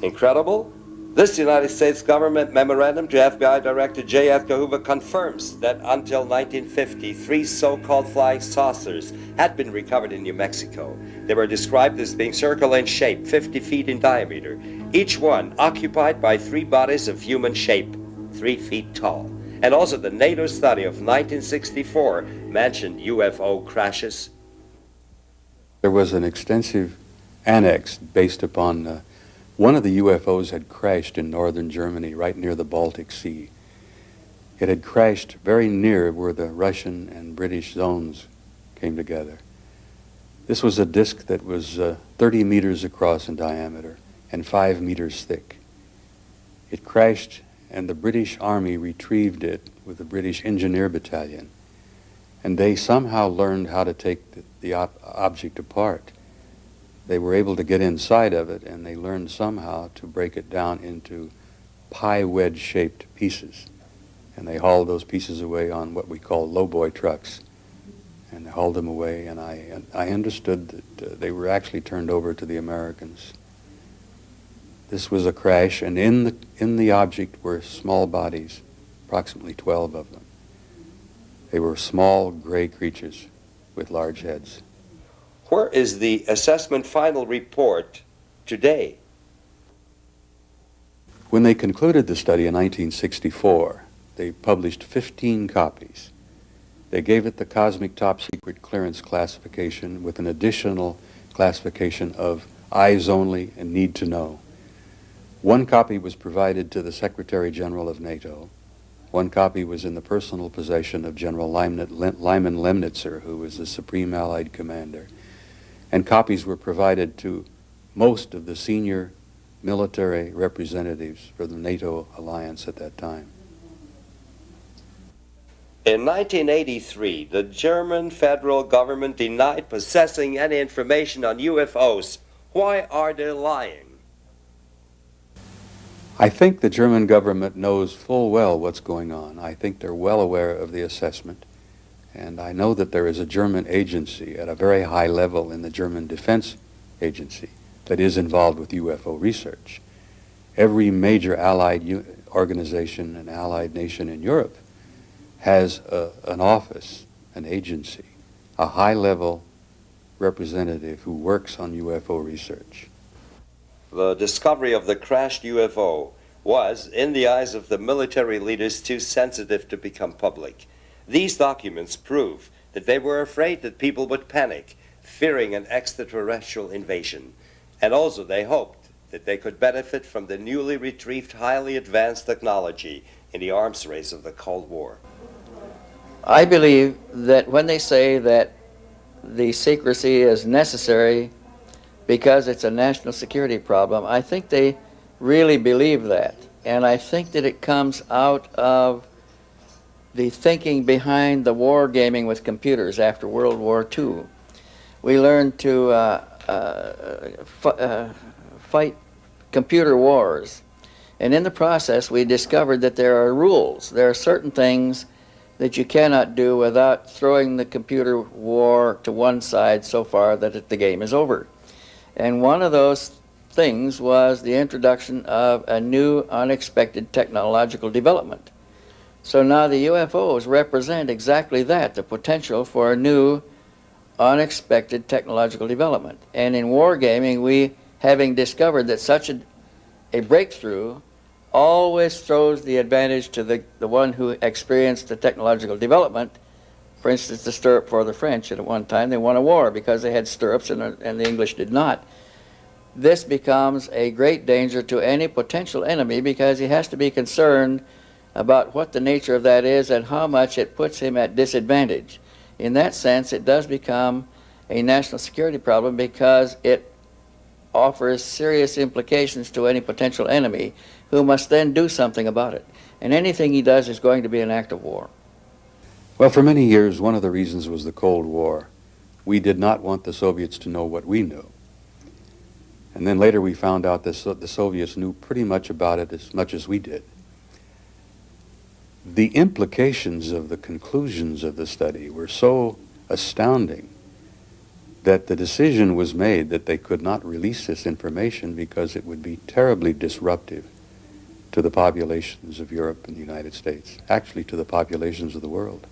Incredible? This United States government memorandum to FBI Director J. Edgar Hoover confirms that until 1950, 3 so-called flying saucers had been recovered in New Mexico. They were described as being circular in shape, 50 feet in diameter, each one occupied by 3 bodies of human shape, 3 feet tall. And also the NATO study of 1964 mentioned UFO crashes. There was an extensive annex based upon one of the UFOs had crashed in northern Germany, right near the Baltic Sea. It had crashed very near where the Russian and British zones came together. This was a disk that was 30 meters across in diameter and 5 meters thick. It crashed, and the British Army retrieved it with the British Engineer Battalion. And they somehow learned how to take the object apart. They were able to get inside of it, and they learned somehow to break it down into pie wedge-shaped pieces. And they hauled those pieces away on what we call lowboy trucks. And they hauled them away, and I understood that they were actually turned over to the Americans. This was a crash, and in the object were small bodies, approximately 12 of them. They were small gray creatures with large heads. Where is the assessment final report today? When they concluded the study in 1964, they published 15 copies. They gave it the Cosmic Top Secret Clearance classification with an additional classification of eyes only and need to know. 1 copy was provided to the Secretary General of NATO. 1 copy was in the personal possession of General Lyman Lemnitzer, who was the Supreme Allied Commander. And copies were provided to most of the senior military representatives for the NATO alliance at that time. In 1983, the German federal government denied possessing any information on UFOs. Why are they lying? I think the German government knows full well what's going on. I think they're well aware of the assessment. And I know that there is a German agency at a very high level in the German Defense Agency that is involved with UFO research. Every major allied organization and allied nation in Europe has an office, an agency, a high-level representative who works on UFO research. The discovery of the crashed UFO was, in the eyes of the military leaders, too sensitive to become public. These documents prove that they were afraid that people would panic, fearing an extraterrestrial invasion. And also they hoped that they could benefit from the newly retrieved highly advanced technology in the arms race of the Cold War. I believe that when they say that the secrecy is necessary because it's a national security problem, I think they really believe that. And I think that it comes out of the thinking behind the war gaming with computers after World War II. We learned to fight computer wars. And in the process, we discovered that there are rules. There are certain things that you cannot do without throwing the computer war to one side so far that the game is over. And one of those things was the introduction of a new unexpected technological development. So now the UFOs represent exactly that, the potential for a new unexpected technological development. And in wargaming, we, having discovered that such a breakthrough always throws the advantage to the one who experienced the technological development For instance, the stirrup for the French. At one time, they won a war because they had stirrups and the English did not. This becomes a great danger to any potential enemy because he has to be concerned about what the nature of that is and how much it puts him at disadvantage. In that sense, it does become a national security problem because it offers serious implications to any potential enemy who must then do something about it. And anything he does is going to be an act of war. Well, for many years, one of the reasons was the Cold War. We did not want the Soviets to know what we knew. And then later we found out that the Soviets knew pretty much about it as much as we did. The implications of the conclusions of the study were so astounding that the decision was made that they could not release this information because it would be terribly disruptive to the populations of Europe and the United States, actually to the populations of the world,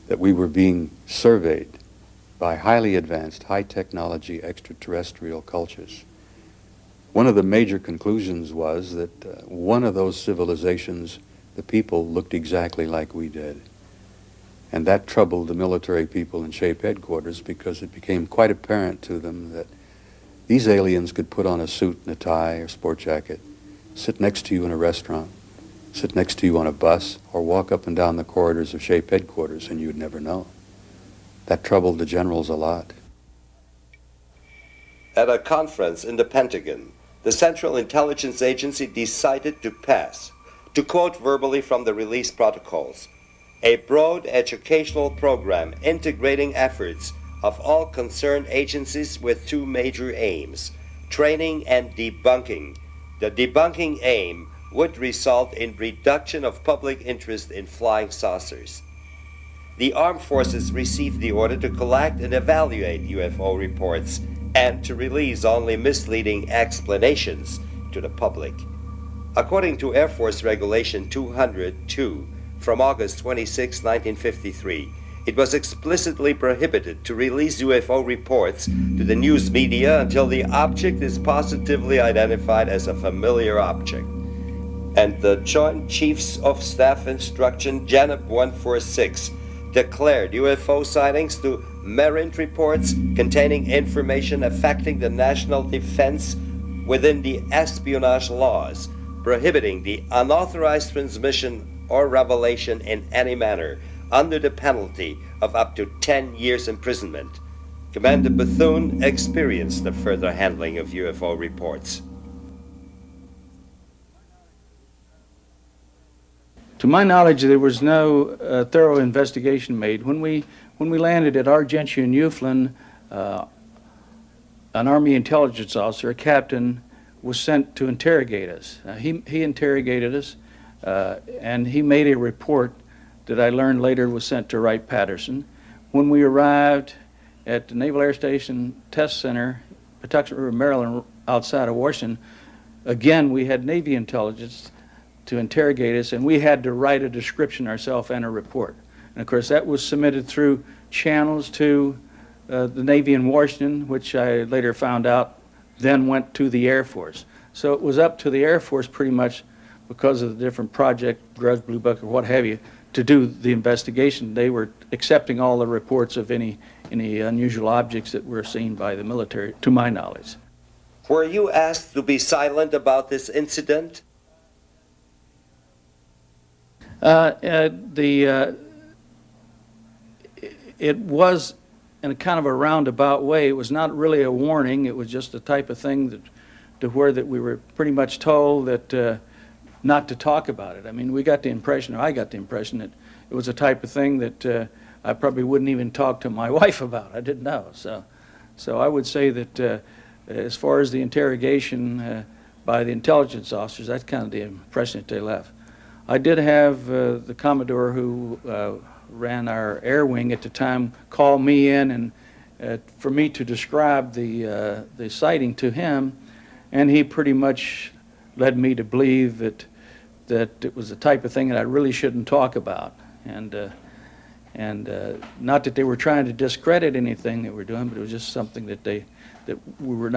that we were being surveyed by highly advanced, high-technology extraterrestrial cultures. One of the major conclusions was that one of those civilizations, the people looked exactly like we did. And that troubled the military people in SHAPE headquarters because it became quite apparent to them that these aliens could put on a suit and a tie or sport jacket, sit next to you in a restaurant, sit next to you on a bus, or walk up and down the corridors of SHAPE headquarters and you'd never know. That troubled the generals a lot. At a conference in the Pentagon, the Central Intelligence Agency decided to pass, to quote verbally from the release protocols, a broad educational program integrating efforts of all concerned agencies with two major aims, training and debunking. The debunking aim would result in reduction of public interest in flying saucers. The armed forces received the order to collect and evaluate UFO reports and to release only misleading explanations to the public. According to Air Force Regulation 202 from August 26, 1953, it was explicitly prohibited to release UFO reports to the news media until the object is positively identified as a familiar object. And the Joint Chiefs of Staff Instruction JANIP 146 declared UFO sightings to merit reports containing information affecting the national defense within the espionage laws, prohibiting the unauthorized transmission or revelation in any manner under the penalty of up to 10 years imprisonment. Commander Bethune experienced the further handling of UFO reports. To my knowledge, there was no thorough investigation made. When we landed at Argentia in Newfoundland, an Army intelligence officer, a captain, was sent to interrogate us. He interrogated us, and he made a report that I learned later was sent to Wright-Patterson. When we arrived at the Naval Air Station Test Center, Patuxent River, Maryland, outside of Washington, again, we had Navy intelligence to interrogate us, and we had to write a description ourselves and a report. And of course, that was submitted through channels to the Navy in Washington, which I later found out then went to the Air Force. So it was up to the Air Force pretty much, because of the different project, Grudge, Blue Book, or what have you, to do the investigation. They were accepting all the reports of any unusual objects that were seen by the military, to my knowledge. Were you asked to be silent about this incident? It was in a kind of a roundabout way. It was not really a warning. It was just the type of thing that we were pretty much told that not to talk about it. I mean, I got the impression that it was a type of thing that I probably wouldn't even talk to my wife about. I didn't know. So I would say that as far as the interrogation by the intelligence officers, that's kind of the impression that they left. I did have the Commodore who ran our air wing at the time call me in and for me to describe the sighting to him, and he pretty much led me to believe that it was the type of thing that I really shouldn't talk about, and not that they were trying to discredit anything that we're doing, but it was just something that we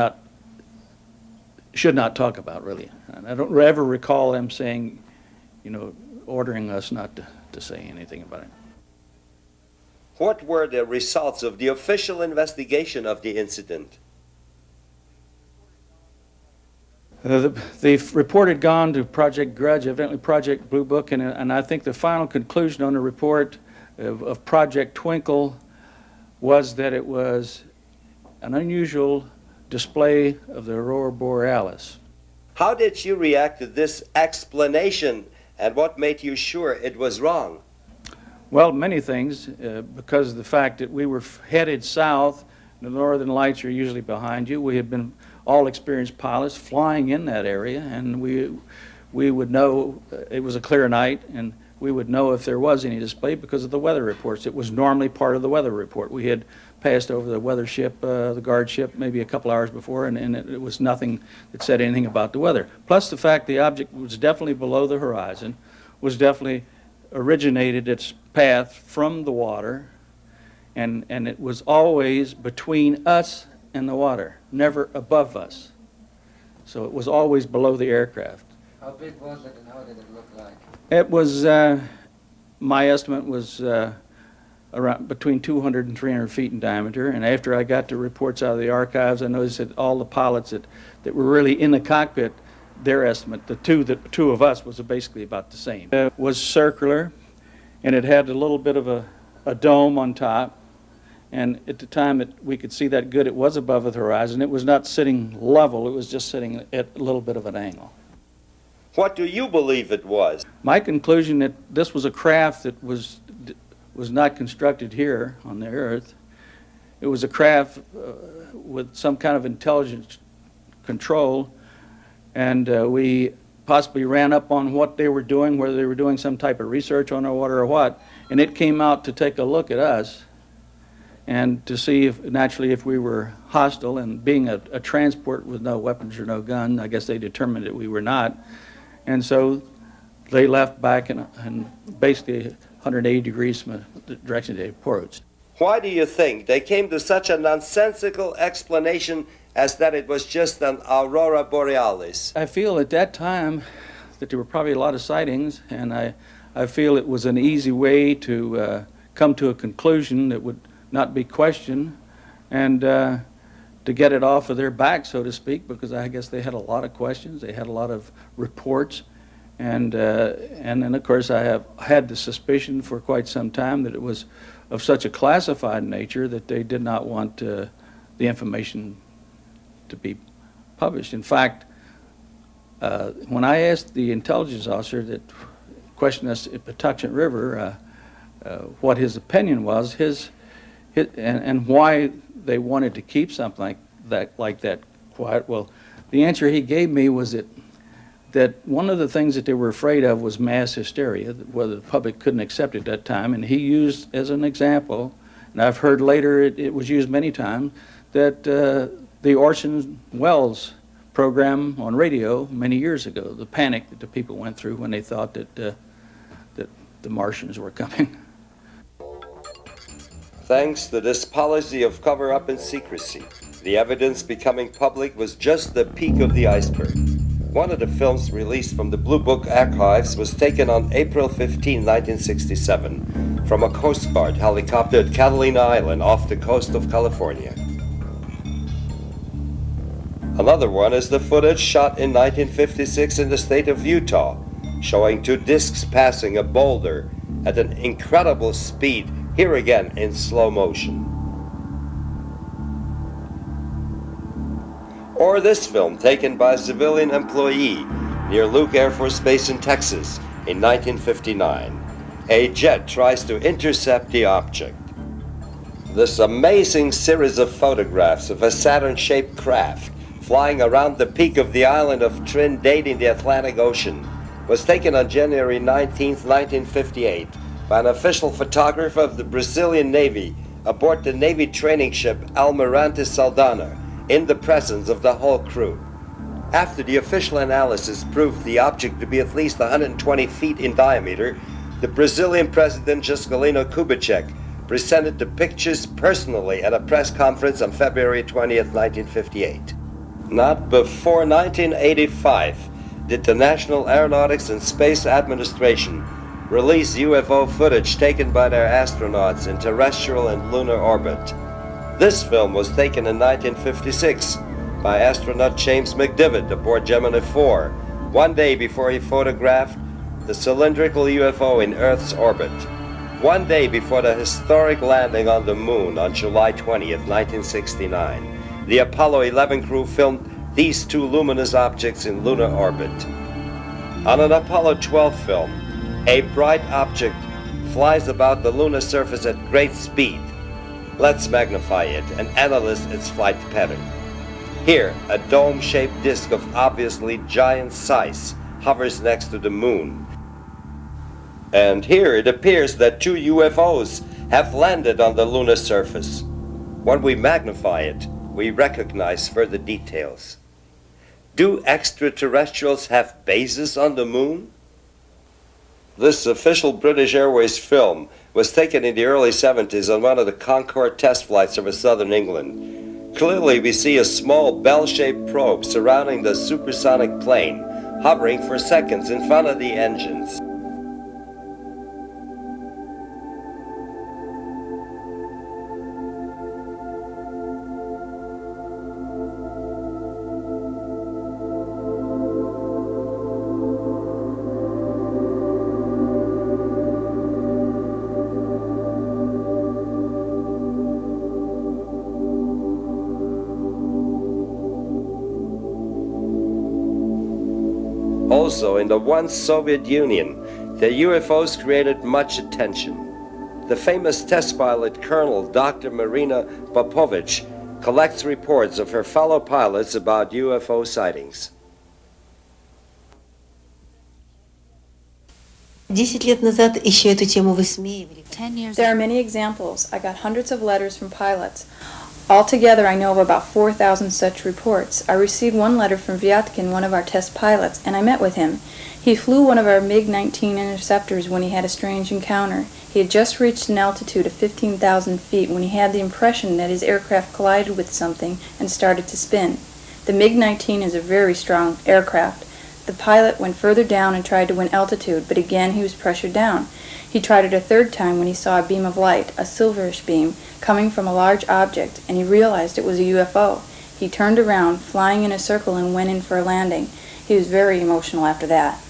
should not talk about, really. And I don't ever recall them saying, ordering us not to say anything about it. What were the results of the official investigation of the incident? The report had gone to Project Grudge, evidently Project Blue Book, and I think the final conclusion on the report of Project Twinkle was that it was an unusual display of the aurora borealis. How did you react to this explanation, and what made you sure it was wrong? Well, many things, because of the fact that we were headed south. The northern lights are usually behind you. We had been all experienced pilots flying in that area, and we would know it was a clear night, and we would know if there was any display because of the weather reports. It was normally part of the weather report. We had passed over the weather ship, the guard ship, maybe a couple hours before, and it was nothing that said anything about the weather. Plus the fact the object was definitely below the horizon, was definitely originated its path from the water, and it was always between us and the water, never above us. So it was always below the aircraft. How big was it and how did it look like? It was, my estimate was around between 200 and 300 feet in diameter, and after I got the reports out of the archives, I noticed that all the pilots that were really in the cockpit, their estimate, the two of us, was basically about the same. It was circular, and it had a little bit of a dome on top, and at the time that we could see that good, it was above the horizon. It was not sitting level, it was just sitting at a little bit of an angle. What do you believe it was? My conclusion that this was a craft that was not constructed here on the Earth. It was a craft with some kind of intelligence control, and we possibly ran up on what they were doing, whether they were doing some type of research on our water or what, and it came out to take a look at us and to see if, naturally, if we were hostile, and being a transport with no weapons or no gun, I guess they determined that we were not. And so they left back in basically 180 degrees from the direction they approached. Why do you think they came to such a nonsensical explanation as that it was just an aurora borealis? I feel at that time that there were probably a lot of sightings, and I feel it was an easy way to come to a conclusion that would not be questioned, and to get it off of their back, so to speak, because I guess they had a lot of questions, they had a lot of reports, and then of course I have had the suspicion for quite some time that it was of such a classified nature that they did not want the information to be published. In fact, when I asked the intelligence officer that questioned us at Patuxent River what his opinion was, and why they wanted to keep something like that quiet, well, the answer he gave me was that one of the things that they were afraid of was mass hysteria, whether the public couldn't accept it at that time, and he used as an example, and I've heard later it was used many times, that the Orson Welles program on radio many years ago, the panic that the people went through when they thought that the Martians were coming. Thanks to this policy of cover-up and secrecy, the evidence becoming public was just the peak of the iceberg. One of the films released from the Blue Book archives was taken on April 15, 1967, from a Coast Guard helicopter at Catalina Island off the coast of California. Another one is the footage shot in 1956 in the state of Utah, showing two discs passing a boulder at an incredible speed, here again in slow motion. Or this film taken by a civilian employee near Luke Air Force Base in Texas in 1959. A jet tries to intercept the object. This amazing series of photographs of a Saturn-shaped craft flying around the peak of the island of Trinidad in the Atlantic Ocean was taken on January 19, 1958 by an official photographer of the Brazilian Navy aboard the Navy training ship Almirante Saldanha in the presence of the whole crew. After the official analysis proved the object to be at least 120 feet in diameter, the Brazilian President Juscelino Kubitschek presented the pictures personally at a press conference on February 20, 1958. Not before 1985 did the National Aeronautics and Space Administration release UFO footage taken by their astronauts in terrestrial and lunar orbit. This film was taken in 1956 by astronaut James McDivitt aboard Gemini 4, one day before he photographed the cylindrical UFO in Earth's orbit, one day before the historic landing on the moon on July 20th, 1969. The Apollo 11 crew filmed these two luminous objects in lunar orbit. On an Apollo 12 film, a bright object flies about the lunar surface at great speed. Let's magnify it and analyze its flight pattern. Here, a dome-shaped disk of obviously giant size hovers next to the moon. And here it appears that two UFOs have landed on the lunar surface. When we magnify it, we recognize further details. Do extraterrestrials have bases on the moon? This official British Airways film was taken in the early 70s on one of the Concorde test flights over southern England. Clearly we see a small bell-shaped probe surrounding the supersonic plane, hovering for seconds in front of the engines. Also, in the once Soviet Union, the UFOs created much attention. The famous test pilot Colonel Dr. Marina Popovich collects reports of her fellow pilots about UFO sightings. 10 лет назад еще эту тему высмеивали. There are many examples. I got hundreds of letters from pilots. Altogether, I know of about 4,000 such reports. I received one letter from Vyatkin, one of our test pilots, and I met with him. He flew one of our MiG-19 interceptors when he had a strange encounter. He had just reached an altitude of 15,000 feet when he had the impression that his aircraft collided with something and started to spin. The MiG-19 is a very strong aircraft. The pilot went further down and tried to win altitude, but again he was pressured down. He tried it a third time when he saw a beam of light, a silverish beam, coming from a large object, and he realized it was a UFO. He turned around, flying in a circle, and went in for a landing. He was very emotional after that.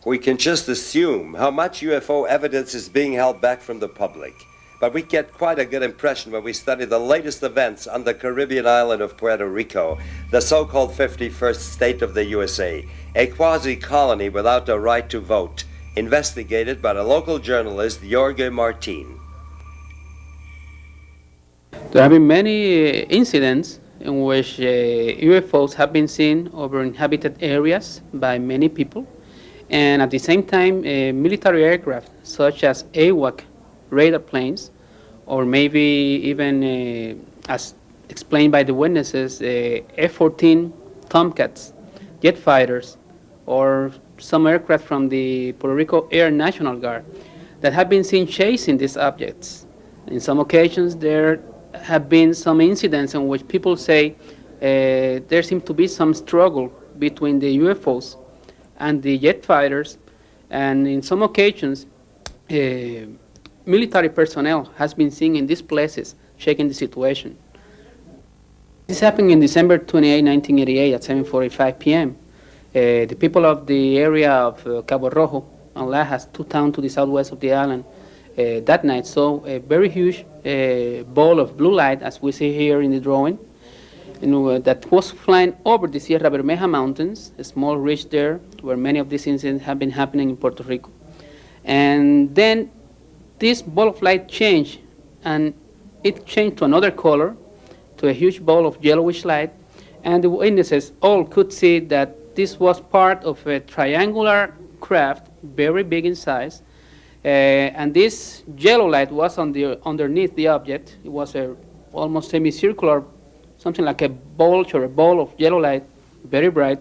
We can just assume how much UFO evidence is being held back from the public. But we get quite a good impression when we study the latest events on the Caribbean island of Puerto Rico, the so-called 51st state of the USA, a quasi-colony without the right to vote, investigated by the local journalist Jorge Martin. There have been many incidents in which UFOs have been seen over inhabited areas by many people, and at the same time military aircraft such as AWAC radar planes, or maybe even as explained by the witnesses, F-14 Tomcats, jet fighters, or some aircraft from the Puerto Rico Air National Guard that have been seen chasing these objects. In some occasions there have been some incidents in which people say there seems to be some struggle between the UFOs and the jet fighters, and in some occasions military personnel has been seen in these places checking the situation. This happened in December 28, 1988 at 7:45 p.m. The people of the area of Cabo Rojo and Lajas, two towns to the southwest of the island, that night saw a very huge ball of blue light, as we see here in the drawing, that was flying over the Sierra Bermeja Mountains, a small ridge there where many of these incidents have been happening in Puerto Rico. And then this ball of light changed, and it changed to another color, to a huge ball of yellowish light, and the witnesses all could see that this was part of a triangular craft, very big in size, and this yellow light was underneath the object. It was a almost semicircular, something like a bulge or a ball of yellow light, very bright,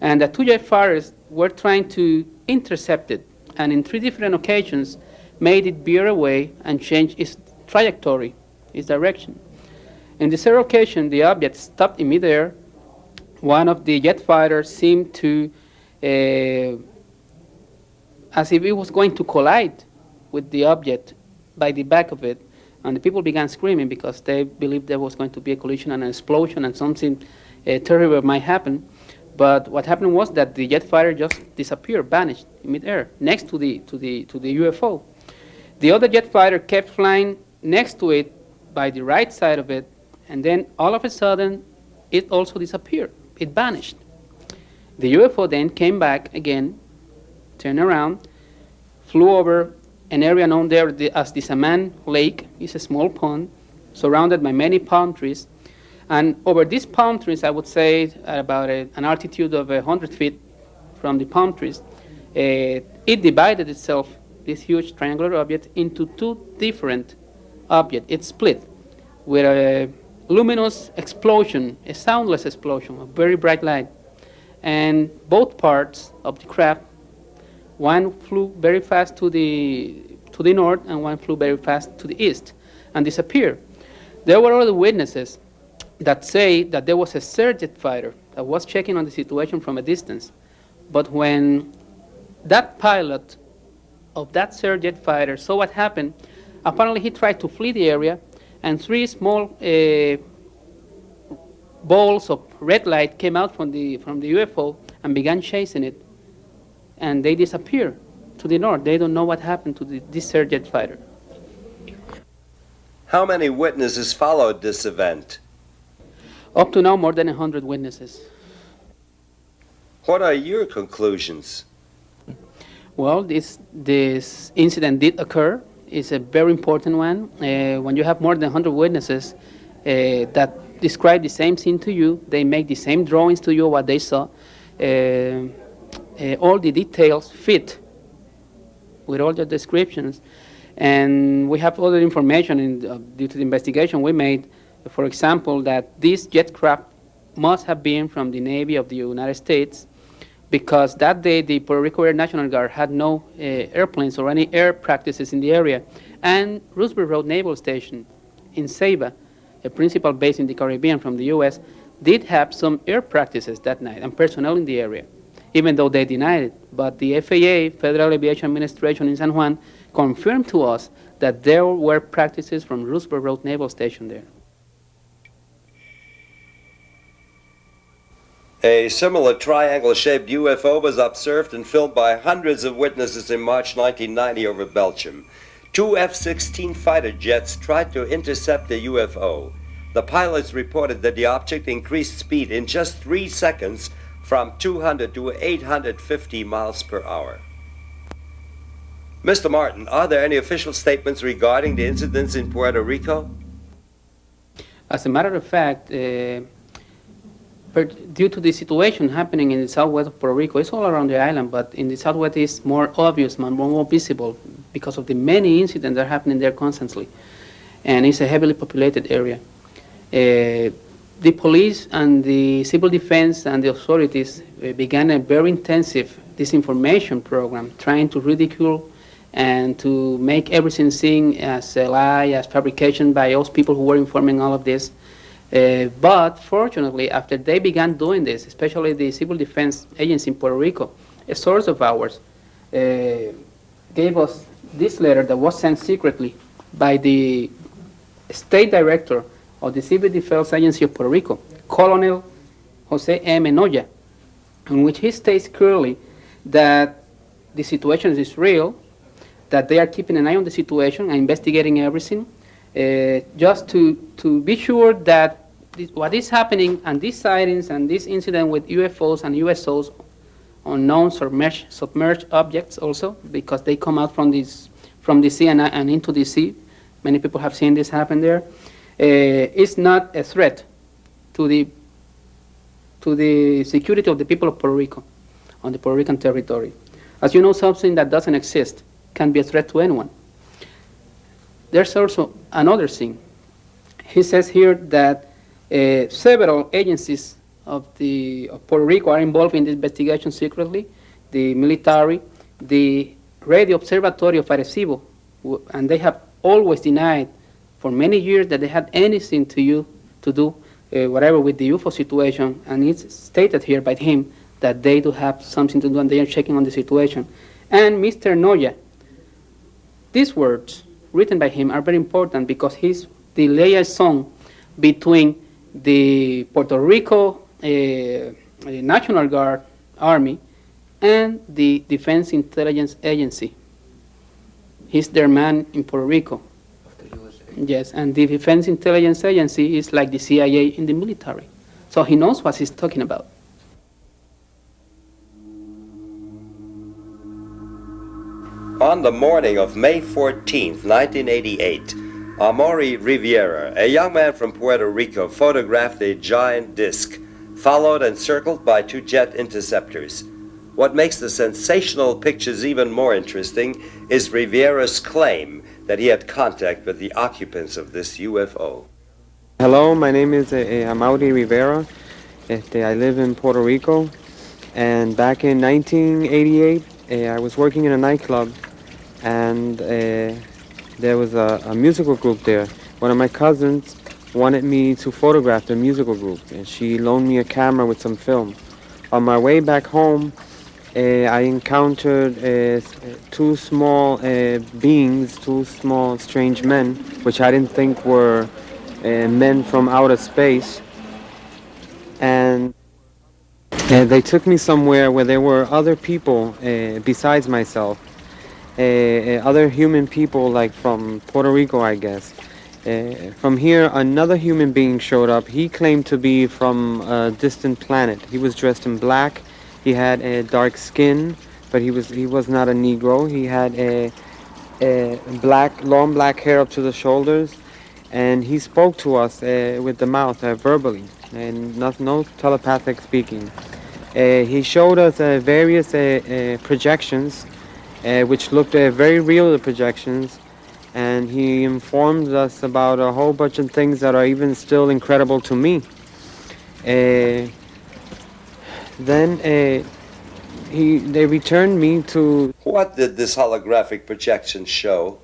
and the two jet fighters were trying to intercept it, and in 3 different occasions made it veer away and change its trajectory, its direction. In the third occasion, the object stopped in midair. One of the jet fighters seemed to as if it was going to collide with the object by the back of it. And the people began screaming because they believed there was going to be a collision and an explosion and something terrible might happen. But what happened was that the jet fighter just disappeared, vanished in midair, next to the UFO. The other jet fighter kept flying next to it by the right side of it, and then all of a sudden, it also disappeared. It vanished. The UFO then came back again, turned around, flew over an area known there as the Saman Lake. It's a small pond surrounded by many palm trees. And over these palm trees, I would say at about an altitude of 100 feet from the palm trees, it divided itself, this huge triangular object, into two different objects. It split with a luminous explosion, a soundless explosion, a very bright light. And both parts of the craft, one flew very fast to the north and one flew very fast to the east and disappeared. There were other witnesses that say that there was a surjet fighter that was checking on the situation from a distance. But when that pilot of that surjet fighter saw what happened, apparently he tried to flee the area, and three small balls of red light came out from the UFO and began chasing it, and they disappeared to the north. They don't know what happened to this surjet fighter. How many witnesses followed this event? Up to now, more than 100 witnesses. What are your conclusions? Well, this incident did occur. It's a very important one. When you have more than 100 witnesses that describe the same scene to you, they make the same drawings to you, what they saw. All the details fit with all the descriptions. And we have other information due to the investigation we made. For example, that this jet craft must have been from the Navy of the United States, because that day the Puerto Rico Air National Guard had no airplanes or any air practices in the area. And Roosevelt Road Naval Station in Ceiba, a principal base in the Caribbean from the U.S., did have some air practices that night and personnel in the area, even though they denied it. But the FAA, Federal Aviation Administration in San Juan, confirmed to us that there were practices from Roosevelt Road Naval Station there. A similar triangle-shaped UFO was observed and filmed by hundreds of witnesses in March 1990 over Belgium. Two F-16 fighter jets tried to intercept the UFO. The pilots reported that the object increased speed in just 3 seconds from 200 to 850 miles per hour. Mr. Martin, are there any official statements regarding the incidents in Puerto Rico? As a matter of fact, due to the situation happening in the southwest of Puerto Rico, it's all around the island, but in the southwest it's more obvious, more visible, because of the many incidents that are happening there constantly. And it's a heavily populated area. The police and the civil defense and the authorities began a very intensive disinformation program, trying to ridicule and to make everything seem as a lie, as fabrication by those people who were informing all of this. But fortunately, after they began doing this, especially the Civil Defense Agency in Puerto Rico, a source of ours gave us this letter that was sent secretly by the State Director of the Civil Defense Agency of Puerto Rico, Colonel Jose M. Enoya, in which he states clearly that the situation is real, that they are keeping an eye on the situation and investigating everything, just to be sure that what is happening and these sightings and this incident with UFOs and USOs, unknown submerged objects also, because they come out from the sea and into the sea. Many people have seen this happen there. Is not a threat to the security of the people of Puerto Rico on the Puerto Rican territory. As you know, something that doesn't exist can be a threat to anyone. There's also another thing. He says here that several agencies of Puerto Rico are involved in this investigation secretly, the military, the Radio Observatory of Arecibo, and they have always denied for many years that they had anything to do whatever with the UFO situation, and it's stated here by him that they do have something to do and they are checking on the situation. And Mr. Noya. These words written by him are very important because he's the liaison between the Puerto Rico National Guard Army and the Defense Intelligence Agency. He's their man in Puerto Rico. Yes, and the Defense Intelligence Agency is like the CIA in the military. So he knows what he's talking about. On the morning of May 14th, 1988, Amaury Riviera, a young man from Puerto Rico, photographed a giant disc, followed and circled by 2 jet interceptors. What makes the sensational pictures even more interesting is Riviera's claim that he had contact with the occupants of this UFO. Hello, my name is Amaury Rivera. I live in Puerto Rico, and back in 1988, I was working in a nightclub, and there was a musical group there. One of my cousins wanted me to photograph the musical group, and she loaned me a camera with some film. On my way back home, I encountered 2 small beings, 2 small strange men, which I didn't think were men from outer space. And they took me somewhere where there were other people besides myself, other human people, like from Puerto Rico, I guess. From here, another human being showed up. He claimed to be from a distant planet. He was dressed in black. He had a dark skin, but he was not a Negro. He had a long black hair up to the shoulders, and he spoke to us with the mouth, verbally, and no telepathic speaking. He showed us various projections, which looked very real, the projections, and he informed us about a whole bunch of things that are even still incredible to me. Then they returned me to... What did this holographic projection show?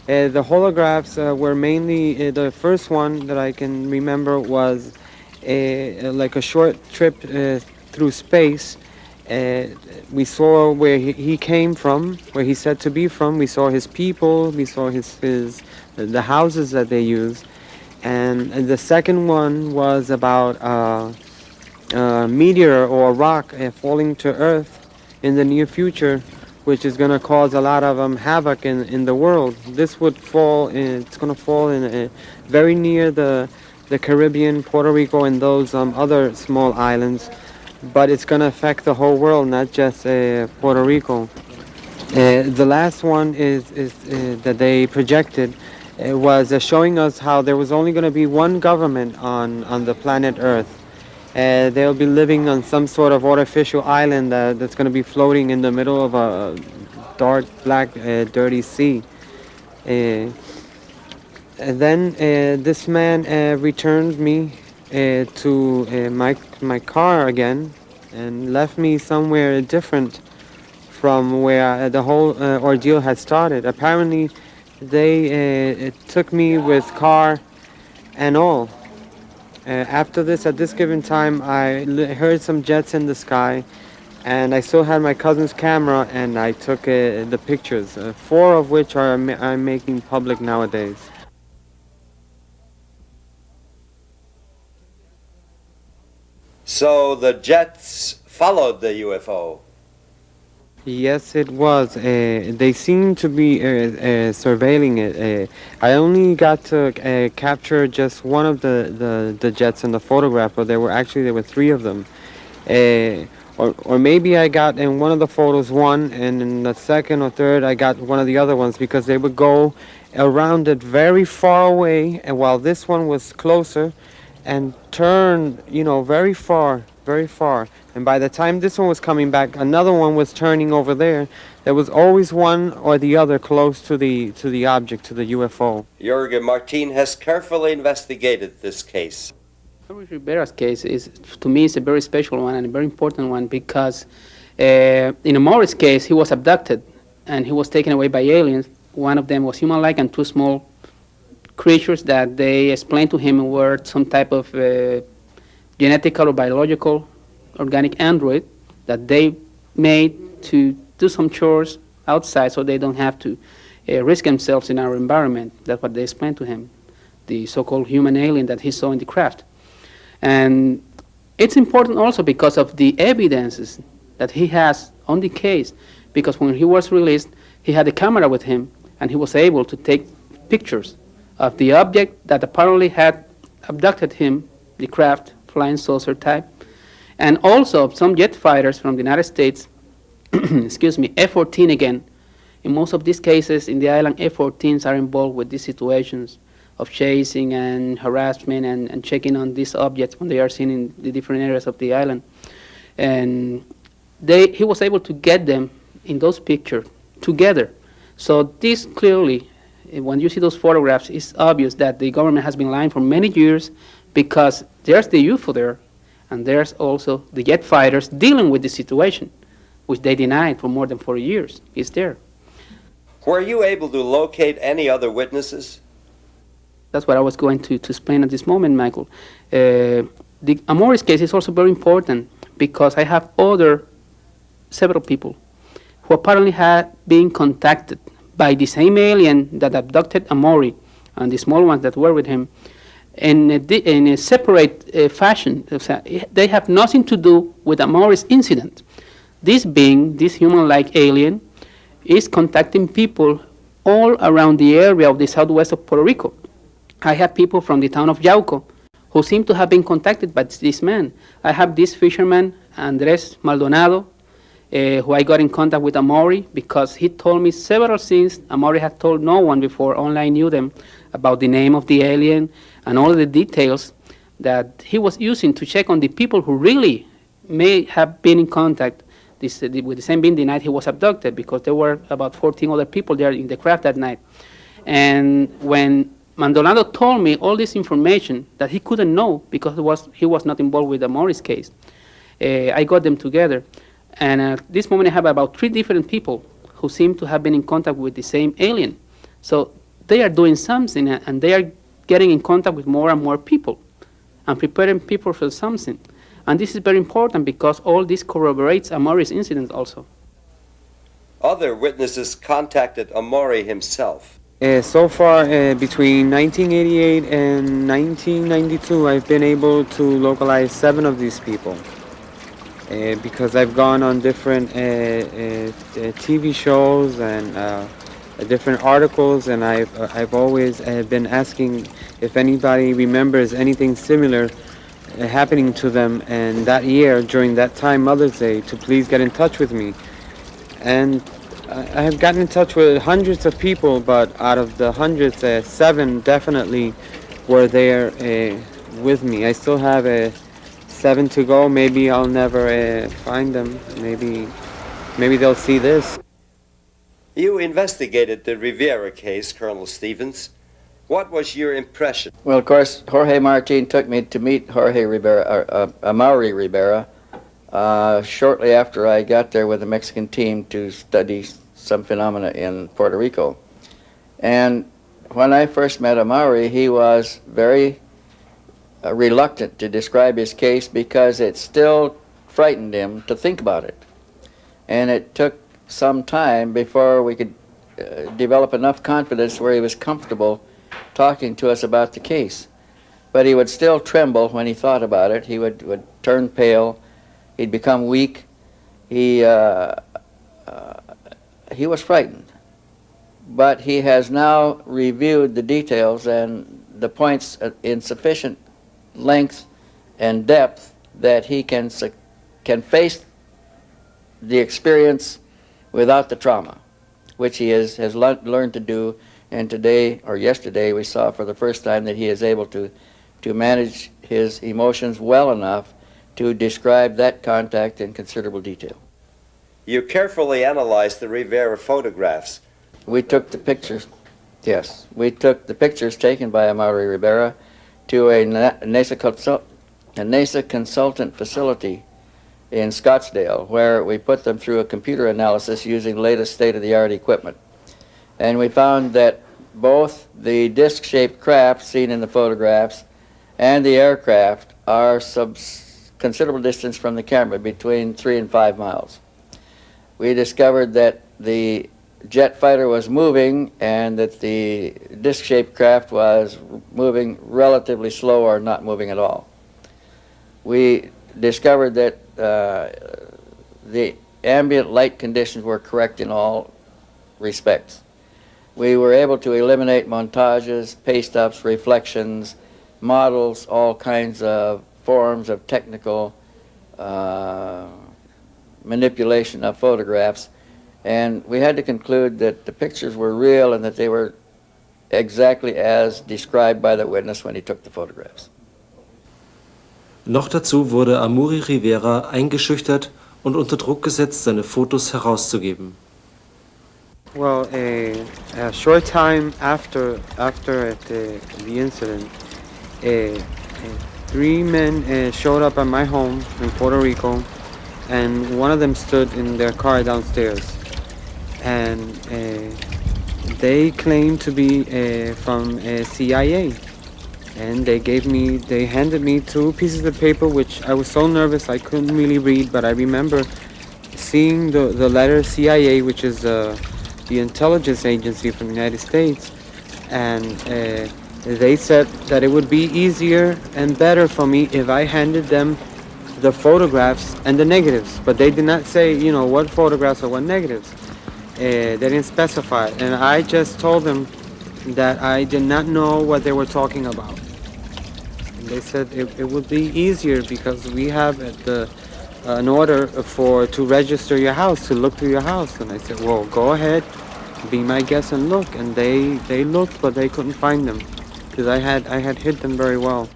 The holographs were mainly, the first one that I can remember was like a short trip through space. We saw where he came from, where he said to be from. We saw his people, we saw the houses that they use. And the second one was about a meteor or a rock falling to Earth in the near future, which is going to cause a lot of havoc in the world. This would fall, it's going to fall in very near the Caribbean, Puerto Rico, and those other small islands, but it's going to affect the whole world, not just Puerto Rico. The last one is that they projected was showing us how there was only going to be one government on the planet Earth. They'll be living on some sort of artificial island that's going to be floating in the middle of a dark, black, dirty sea. And then this man returned me to my car again and left me somewhere different from where the whole ordeal had started. Apparently, they took me with car and all. After this, at this given time, I heard some jets in the sky, and I still had my cousin's camera, and I took the pictures, 4 of which I'm making public nowadays. So the jets followed the UFO? Yes, it was. They seemed to be surveilling it. I only got to capture just one of the jets in the photograph, but there were 3 of them. Or maybe I got in one of the photos one, and in the second or third I got one of the other ones, because they would go around it very far away, and while this one was closer, and turn, very far. And by the time this one was coming back, another one was turning over there. There was always one or the other close to the object, to the UFO. Jorge Martin has carefully investigated this case. Rivera's case to me, is a very special one and a very important one, because in Amaury's case, he was abducted and he was taken away by aliens. One of them was human-like, and 2 small creatures that they explained to him were some type of genetical or biological organic android that they made to do some chores outside so they don't have to risk themselves in our environment. That's what they explained to him, the so-called human alien that he saw in the craft. And it's important also because of the evidences that he has on the case, because when he was released, he had a camera with him, and he was able to take pictures of the object that apparently had abducted him, the craft, flying saucer type, and also some jet fighters from the United States, excuse me, F-14 again. In most of these cases in the island, F-14s are involved with these situations of chasing and harassment and checking on these objects when they are seen in the different areas of the island. And he was able to get them in those pictures together. So this clearly, when you see those photographs, it's obvious that the government has been lying for many years, because there's the UFO there, and there's also the jet fighters dealing with the situation, which they denied for more than 40 years. It's there. Were you able to locate any other witnesses? That's what I was going to explain at this moment, Michael. The Amori's case is also very important because I have several people who apparently had been contacted by the same alien that abducted Amori and the small ones that were with him in a separate fashion. They have nothing to do with Amori's incident. This being, this human-like alien, is contacting people all around the area of the southwest of Puerto Rico. I have people from the town of Yauco who seem to have been contacted by this man. I have this fisherman, Andres Maldonado, who I got in contact with Amori because he told me several things Amori had told no one before, only I knew them, about the name of the alien and all the details that he was using to check on the people who really may have been in contact with the same being the night he was abducted, because there were about 14 other people there in the craft that night. And when Maldonado told me all this information that he couldn't know because he was not involved with the Morris case, I got them together. And at this moment I have about 3 different people who seem to have been in contact with the same alien. So they are doing something, and they are getting in contact with more and more people and preparing people for something. And this is very important because all this corroborates Amori's incident also. Other witnesses contacted Amori himself. So far, between 1988 and 1992, I've been able to localize 7 of these people. Because I've gone on different TV shows and different articles, and I've always been asking if anybody remembers anything similar happening to them, and that year, during that time, Mother's Day, to please get in touch with me. And I have gotten in touch with hundreds of people, but out of the hundreds, 7 definitely were there with me. I still have 7 to go. Maybe I'll never find them. Maybe they'll see this. You investigated the Rivera case, Colonel Stevens. What was your impression? Well, of course, Jorge Martin took me to meet Amaury Rivera shortly after I got there with the Mexican team to study some phenomena in Puerto Rico. And when I first met Amaury, he was very reluctant to describe his case because it still frightened him to think about it. And it took some time before we could develop enough confidence where he was comfortable talking to us about the case. But he would still tremble when he thought about it. He would turn pale. He'd become weak. He was frightened. But he has now reviewed the details and the points in sufficient length and depth that he can face the experience without the trauma, which he has learned to do. And today, or yesterday, we saw for the first time that he is able to manage his emotions well enough to describe that contact in considerable detail. You carefully analyzed the Rivera photographs. We took the pictures, yes. We took the pictures taken by Amaury Rivera to a NASA consultant facility in Scottsdale, where we put them through a computer analysis using latest state-of-the-art equipment. And we found that both the disc-shaped craft seen in the photographs and the aircraft are considerable distance from the camera, between 3 and 5 miles. we discovered that the jet fighter was moving and that the disc-shaped craft was moving relatively slow or not moving at all. We discovered that the ambient light conditions were correct in all respects. We were able to eliminate montages, paste-ups, reflections, models, all kinds of forms of technical manipulation of photographs, and we had to conclude that the pictures were real and that they were exactly as described by the witness when he took the photographs. Noch dazu wurde Amuri Rivera eingeschüchtert und unter Druck gesetzt, seine Fotos herauszugeben. Well, a short time after the incident, 3 men showed up at my home in Puerto Rico, and one of them stood in their car downstairs, and they claimed to be from CIA, and they handed me 2 pieces of paper, which I was so nervous I couldn't really read, but I remember seeing the letter CIA, which is the intelligence agency from the United States, and they said that it would be easier and better for me if I handed them the photographs and the negatives, but they did not say, you know, what photographs or what negatives. They didn't specify, and I just told them that I did not know what they were talking about. And they said it would be easier because we have an order to register your house, to look through your house. And I said, well, go ahead, be my guest and look. And they looked, but they couldn't find them because I had hid them very well.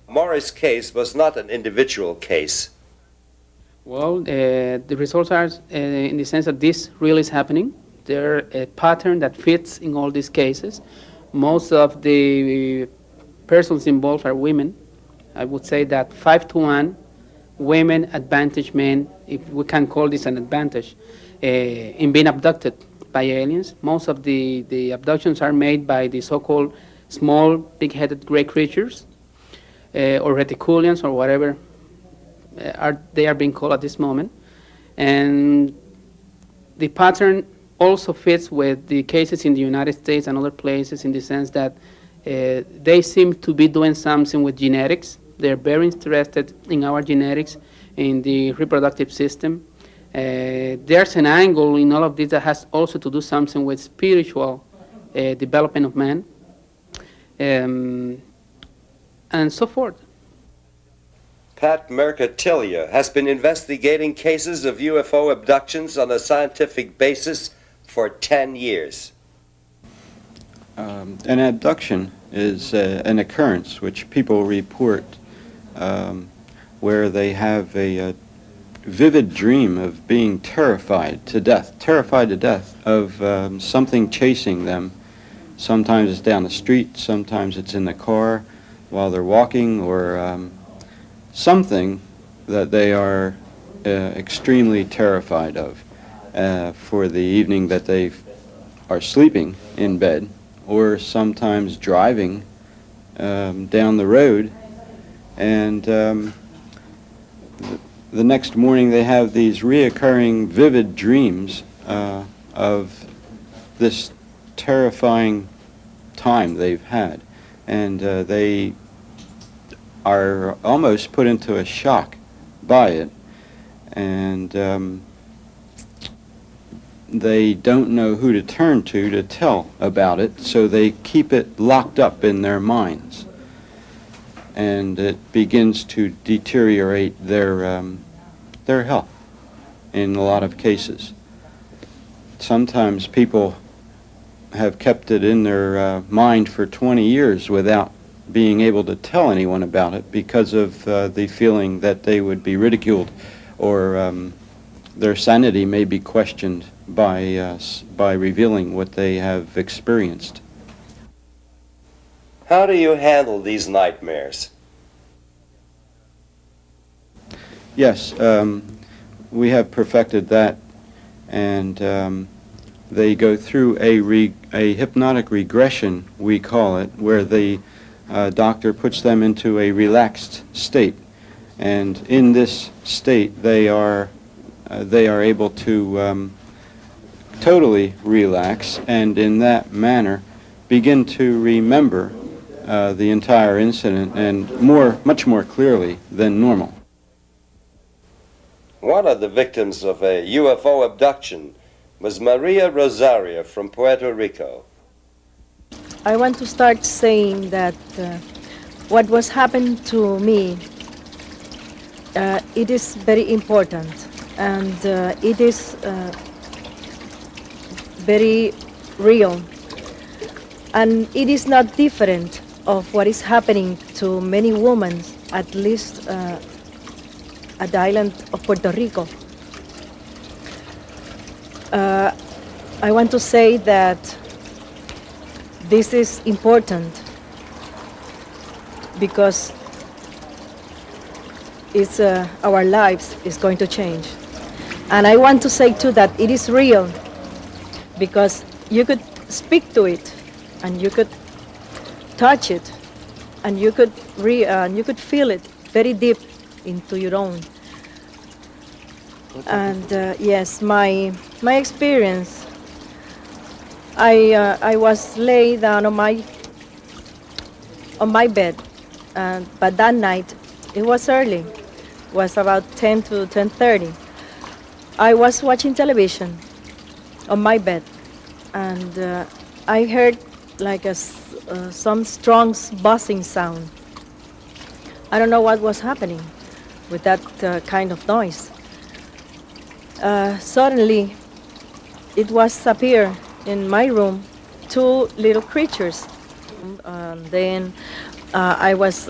Morris' case was not an individual case. Well, the results are in the sense that this really is happening. There's a pattern that fits in all these cases. Most of the persons involved are women. I would say that 5-to-1, women advantage men, if we can call this an advantage, in being abducted by aliens. Most of the abductions are made by the so-called small, big-headed gray creatures, or reticulians, or whatever they are being called at this moment. And the pattern also fits with the cases in the United States and other places in the sense that they seem to be doing something with genetics. They're very interested in our genetics, in the reproductive system. There's an angle in all of this that has also to do something with spiritual development of man, and so forth. Pat Mercatilia has been investigating cases of UFO abductions on a scientific basis for 10 years. An abduction is an occurrence which people report where they have a vivid dream of being terrified to death of something chasing them. Sometimes it's down the street, sometimes it's in the car while they're walking, or something that they are extremely terrified of for the evening that they are sleeping in bed, or sometimes driving down the road, and the next morning they have these reoccurring vivid dreams of this terrifying time they've had, and they are almost put into a shock by it, and they don't know who to turn to tell about it, so they keep it locked up in their minds, and it begins to deteriorate their health in a lot of cases. Sometimes people have kept it in their mind for 20 years without being able to tell anyone about it because of the feeling that they would be ridiculed, or their sanity may be questioned by revealing what they have experienced. How do you handle these nightmares? Yes, we have perfected that, and they go through a hypnotic regression, we call it, where the doctor puts them into a relaxed state, and in this state they are they are able to totally relax and in that manner begin to remember the entire incident and much more clearly than normal. One of the victims of a UFO abduction was Maria Rosaria from Puerto Rico. I want to start saying that what was happened to me, it is very important, and it is very real, and it is not different of what is happening to many women, at least at the island of Puerto Rico. I want to say that this is important because it's, our lives is going to change. And I want to say too that it is real because you could speak to it and you could touch it and you could feel it very deep into your own. And yes, my experience, I was laid down on my bed, but that night it was early, it was about 10 to 10:30. I was watching television on my bed, and I heard like some strong buzzing sound. I don't know what was happening with that kind of noise. Suddenly, it was appear in my room, two little creatures. Then I was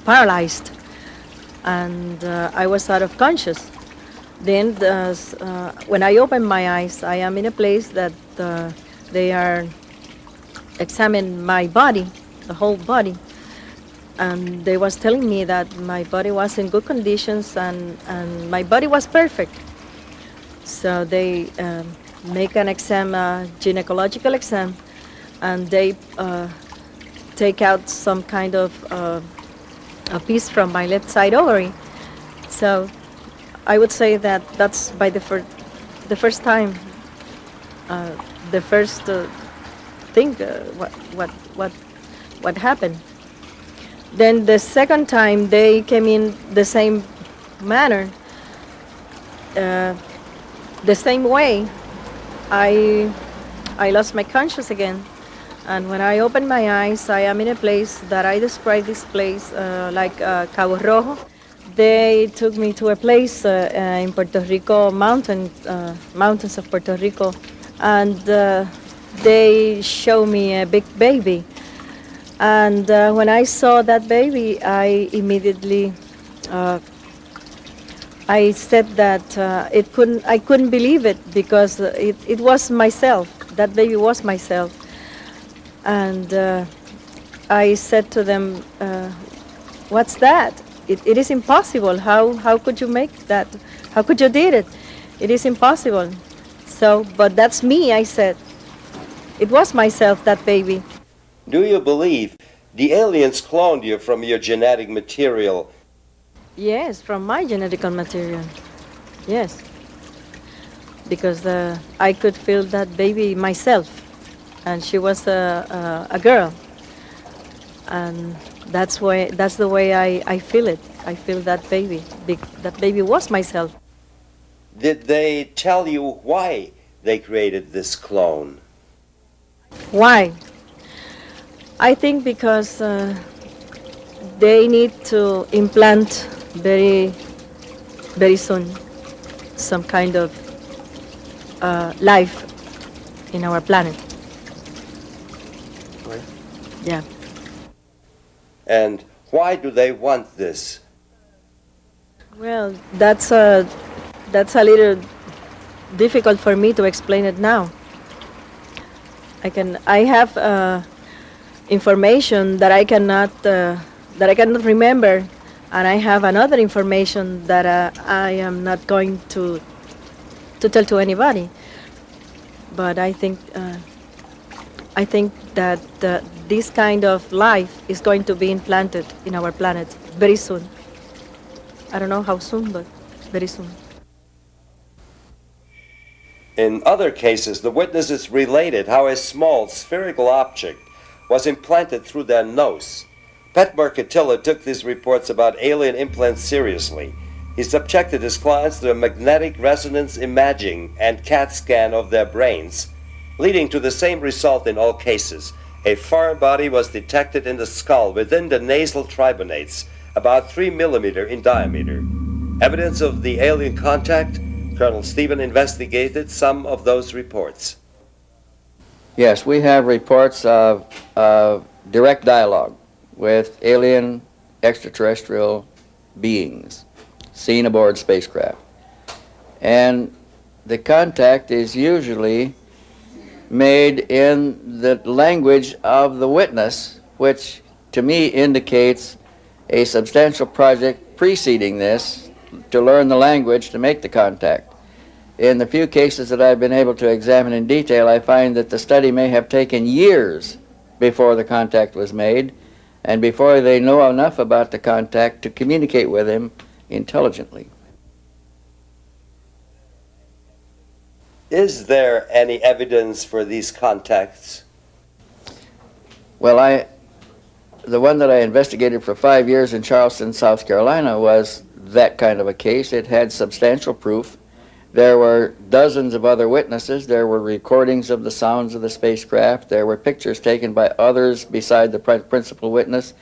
paralyzed, and I was out of conscious. Then when I opened my eyes, I am in a place that they are examining my body, the whole body. And they was telling me that my body was in good conditions and my body was perfect. So they make an exam, gynecological exam, and they take out some kind of a piece from my left side ovary. So I would say that that's by the first time, the first thing, what happened. Then the second time they came in the same manner, the same way. I lost my conscience again, and when I opened my eyes, I am in a place that I describe this place like Cabo Rojo. They took me to a place in Puerto Rico, mountains of Puerto Rico, and they show me a big baby. And when I saw that baby, I immediately, I said that I couldn't believe it because it was myself. That baby was myself. And I said to them, "What's that? It is impossible. How could you make that? How could you did it? It is impossible." So, but that's me, I said. It was myself, that baby. Do you believe the aliens cloned you from your genetic material? Yes, from my genetical material. Yes. Because I could feel that baby myself. And she was a girl. And that's the way I feel it. I feel that baby. That baby was myself. Did they tell you why they created this clone? Why? I think because they need to implant very, very soon some kind of life in our planet. Right. Yeah. And why do they want this? Well, that's a little difficult for me to explain it now. I have information that I cannot remember, and I have another information that I am not going to tell to anybody. But I think that this kind of life is going to be implanted in our planet very soon. I don't know how soon, but very soon. In other cases, the witnesses related how a small spherical object was implanted through their nose. Pat Mercatilla took these reports about alien implants seriously. He subjected his clients to a magnetic resonance imaging and CAT scan of their brains, leading to the same result in all cases. A foreign body was detected in the skull within the nasal tribunates, about 3 millimeter in diameter. Evidence of the alien contact? Colonel Stephen investigated some of those reports. Yes, we have reports of direct dialogue with alien extraterrestrial beings seen aboard spacecraft. And the contact is usually made in the language of the witness, which to me indicates a substantial project preceding this to learn the language to make the contact. In the few cases that I've been able to examine in detail, I find that the study may have taken years before the contact was made and before they know enough about the contact to communicate with him intelligently. Is there any evidence for these contacts? Well, the one that I investigated for 5 years in Charleston, South Carolina was that kind of a case. It had substantial proof. There were dozens of other witnesses. There were recordings of the sounds of the spacecraft. There were pictures taken by others beside the principal witness.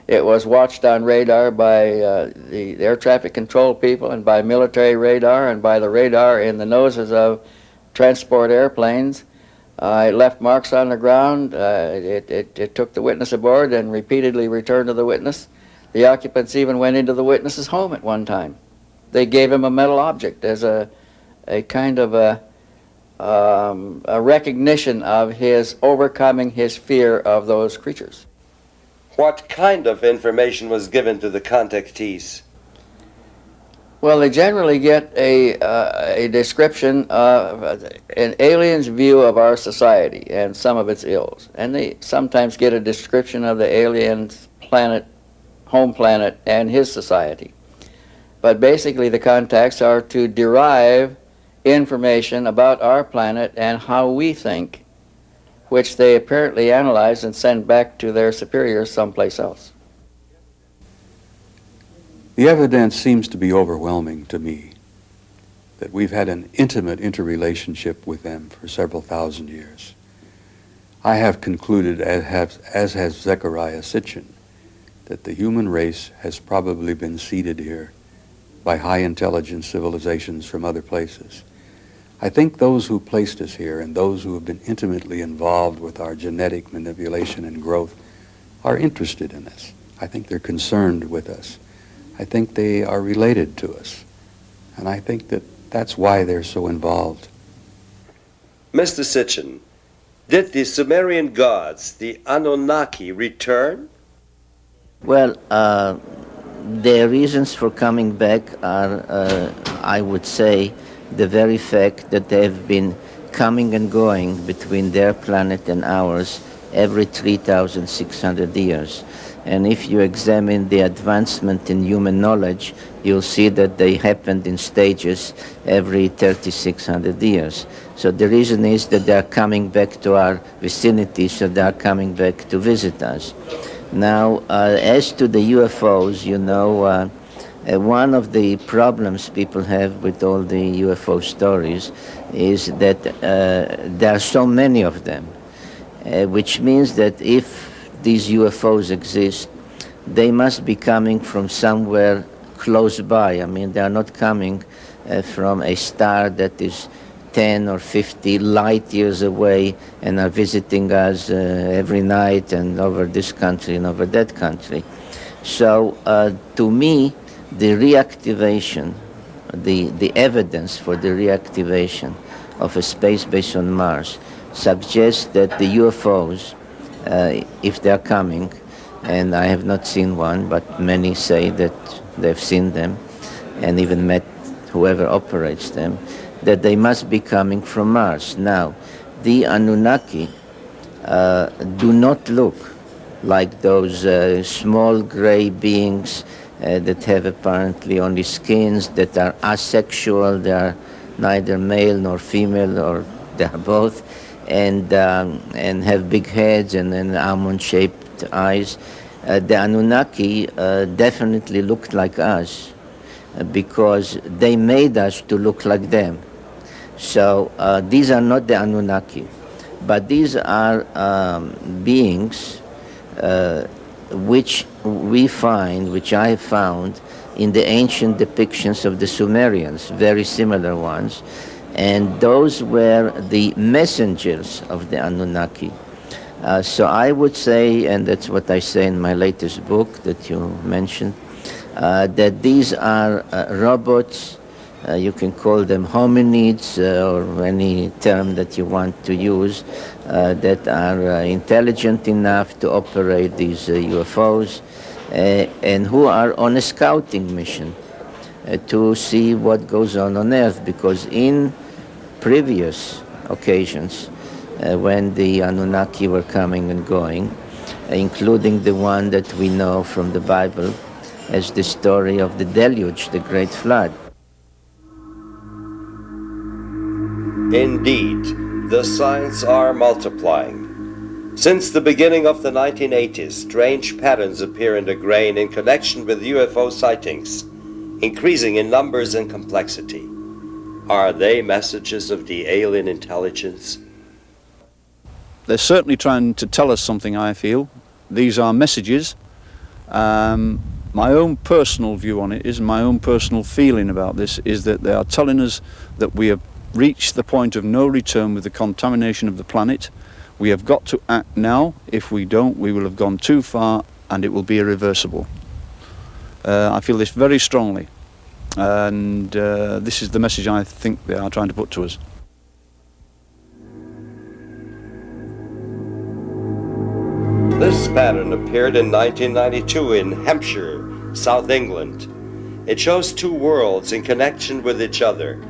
It was watched on radar by the air traffic control people and by military radar and by the radar in the noses of transport airplanes. It left marks on the ground. It took the witness aboard and repeatedly returned to the witness. The occupants even went into the witness's home at one time. They gave him a metal object as a kind of a recognition of his overcoming his fear of those creatures. What kind of information was given to the contactees? Well, they generally get a description of an alien's view of our society and some of its ills. And they sometimes get a description of the alien's planet, home planet, and his society. But basically the contacts are to derive information about our planet and how we think, which they apparently analyze and send back to their superiors someplace else. The evidence seems to be overwhelming to me that we've had an intimate interrelationship with them for several thousand years. I have concluded, as has Zechariah Sitchin, that the human race has probably been seeded here by high intelligence civilizations from other places. I think those who placed us here and those who have been intimately involved with our genetic manipulation and growth are interested in us. I think they're concerned with us. I think they are related to us. And I think that that's why they're so involved. Mr. Sitchin, did the Sumerian gods, the Anunnaki, return? Well, their reasons for coming back are, I would say, the very fact that they've been coming and going between their planet and ours every 3,600 years. And if you examine the advancement in human knowledge, you'll see that they happened in stages every 3,600 years. So the reason is that they're coming back to our vicinity, so they're coming back to visit us. Now, as to the UFOs, you know, one of the problems people have with all the UFO stories is that there are so many of them, which means that if these UFOs exist, they must be coming from somewhere close by. I mean, they are not coming from a star that is 10 or 50 light years away and are visiting us every night and over this country and over that country. So to me, the reactivation, the evidence for the reactivation of a space base on Mars suggests that the UFOs, if they're coming, and I have not seen one, but many say that they've seen them and even met whoever operates them, that they must be coming from Mars. Now, the Anunnaki do not look like those small gray beings that have apparently only skins, that are asexual, they are neither male nor female, or they are both, and have big heads and then almond-shaped eyes. The Anunnaki definitely looked like us because they made us to look like them. So these are not the Anunnaki, but these are beings which I found in the ancient depictions of the Sumerians, very similar ones, and those were the messengers of the Anunnaki. So I would say, and that's what I say in my latest book that you mentioned, that these are robots. You can call them hominids or any term that you want to use, that are intelligent enough to operate these UFOs and who are on a scouting mission to see what goes on Earth, because in previous occasions when the Anunnaki were coming and going, including the one that we know from the Bible as the story of the deluge, the great flood. Indeed, the signs are multiplying. Since the beginning of the 1980s, strange patterns appear in the grain in connection with UFO sightings, increasing in numbers and complexity. Are they messages of the alien intelligence? They're certainly trying to tell us something, I feel. These are messages. My own personal view on it is, my own personal feeling about this is that they are telling us that we have reached the point of no return with the contamination of the planet. We have got to act now. If we don't, we will have gone too far and it will be irreversible. I feel this very strongly, and this is the message I think they are trying to put to us. This pattern appeared in 1992 in Hampshire, South England. It shows two worlds in connection with each other,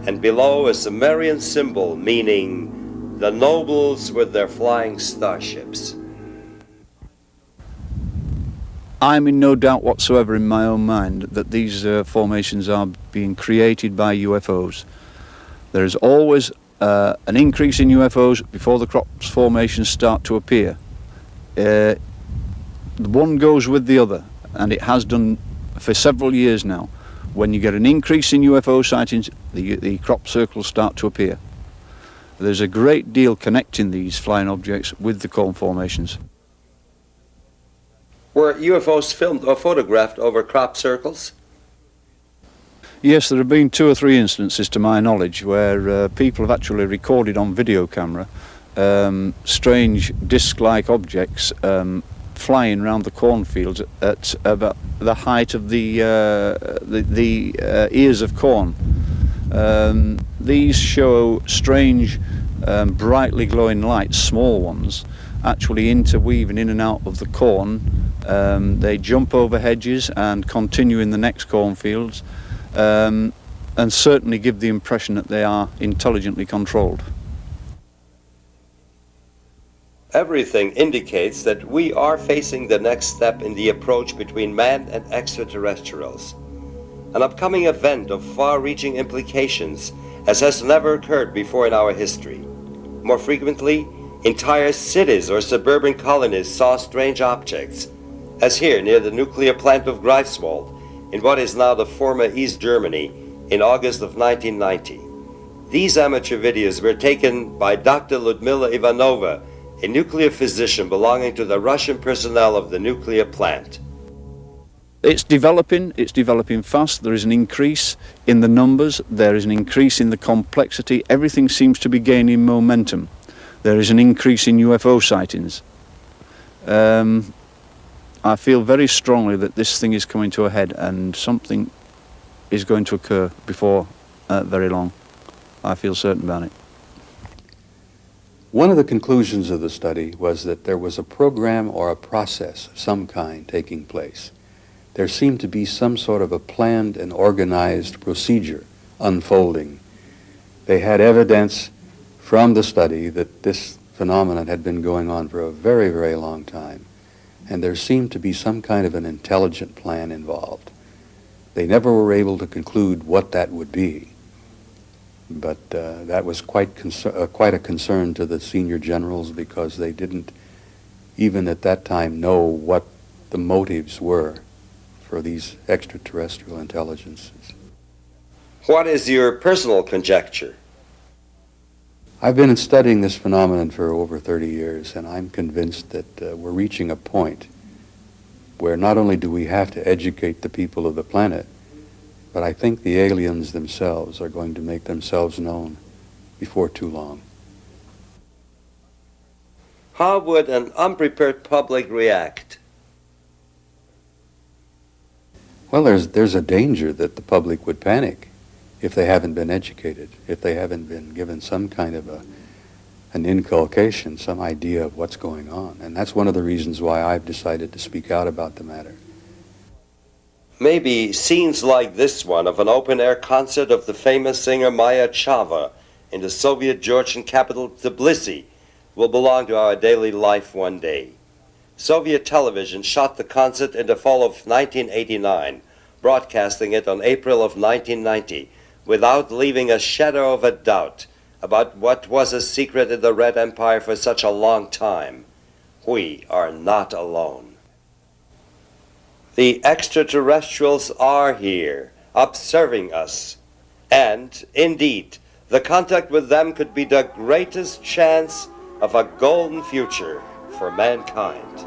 and below a Sumerian symbol meaning the nobles with their flying starships. I'm in no doubt whatsoever in my own mind that these formations are being created by UFOs. There is always an increase in UFOs before the crops formations start to appear. One goes with the other, and it has done for several years now. When you get an increase in UFO sightings, the crop circles start to appear. There's a great deal connecting these flying objects with the corn formations. Were UFOs filmed or photographed over crop circles? Yes, there have been 2 or 3 instances to my knowledge where people have actually recorded on video camera strange disc-like objects flying around the cornfields at about the height of the ears of corn. These show strange, brightly glowing lights, small ones, actually interweaving in and out of the corn. They jump over hedges and continue in the next cornfields, and certainly give the impression that they are intelligently controlled. Everything indicates that we are facing the next step in the approach between man and extraterrestrials. An upcoming event of far-reaching implications as has never occurred before in our history. More frequently, entire cities or suburban colonies saw strange objects, as here near the nuclear plant of Greifswald, in what is now the former East Germany, in August of 1990. These amateur videos were taken by Dr. Ludmila Ivanova, a nuclear physician belonging to the Russian personnel of the nuclear plant. It's developing fast. There is an increase in the numbers, there is an increase in the complexity. Everything seems to be gaining momentum. There is an increase in UFO sightings. I feel very strongly that this thing is coming to a head and something is going to occur before very long. I feel certain about it. One of the conclusions of the study was that there was a program or a process of some kind taking place. There seemed to be some sort of a planned and organized procedure unfolding. They had evidence from the study that this phenomenon had been going on for a very, very long time, and there seemed to be some kind of an intelligent plan involved. They never were able to conclude what that would be. But that was quite a concern to the senior generals because they didn't even at that time know what the motives were for these extraterrestrial intelligences. What is your personal conjecture? I've been studying this phenomenon for over 30 years, and I'm convinced that we're reaching a point where not only do we have to educate the people of the planet, but I think the aliens themselves are going to make themselves known before too long. How would an unprepared public react? Well, there's a danger that the public would panic if they haven't been educated, if they haven't been given some kind of an inculcation, some idea of what's going on. And that's one of the reasons why I've decided to speak out about the matter. Maybe scenes like this one of an open-air concert of the famous singer Maya Chava in the Soviet Georgian capital Tbilisi will belong to our daily life one day. Soviet television shot the concert in the fall of 1989, broadcasting it on April of 1990, without leaving a shadow of a doubt about what was a secret in the Red Empire for such a long time. We are not alone. The extraterrestrials are here, observing us. And, indeed, the contact with them could be the greatest chance of a golden future for mankind.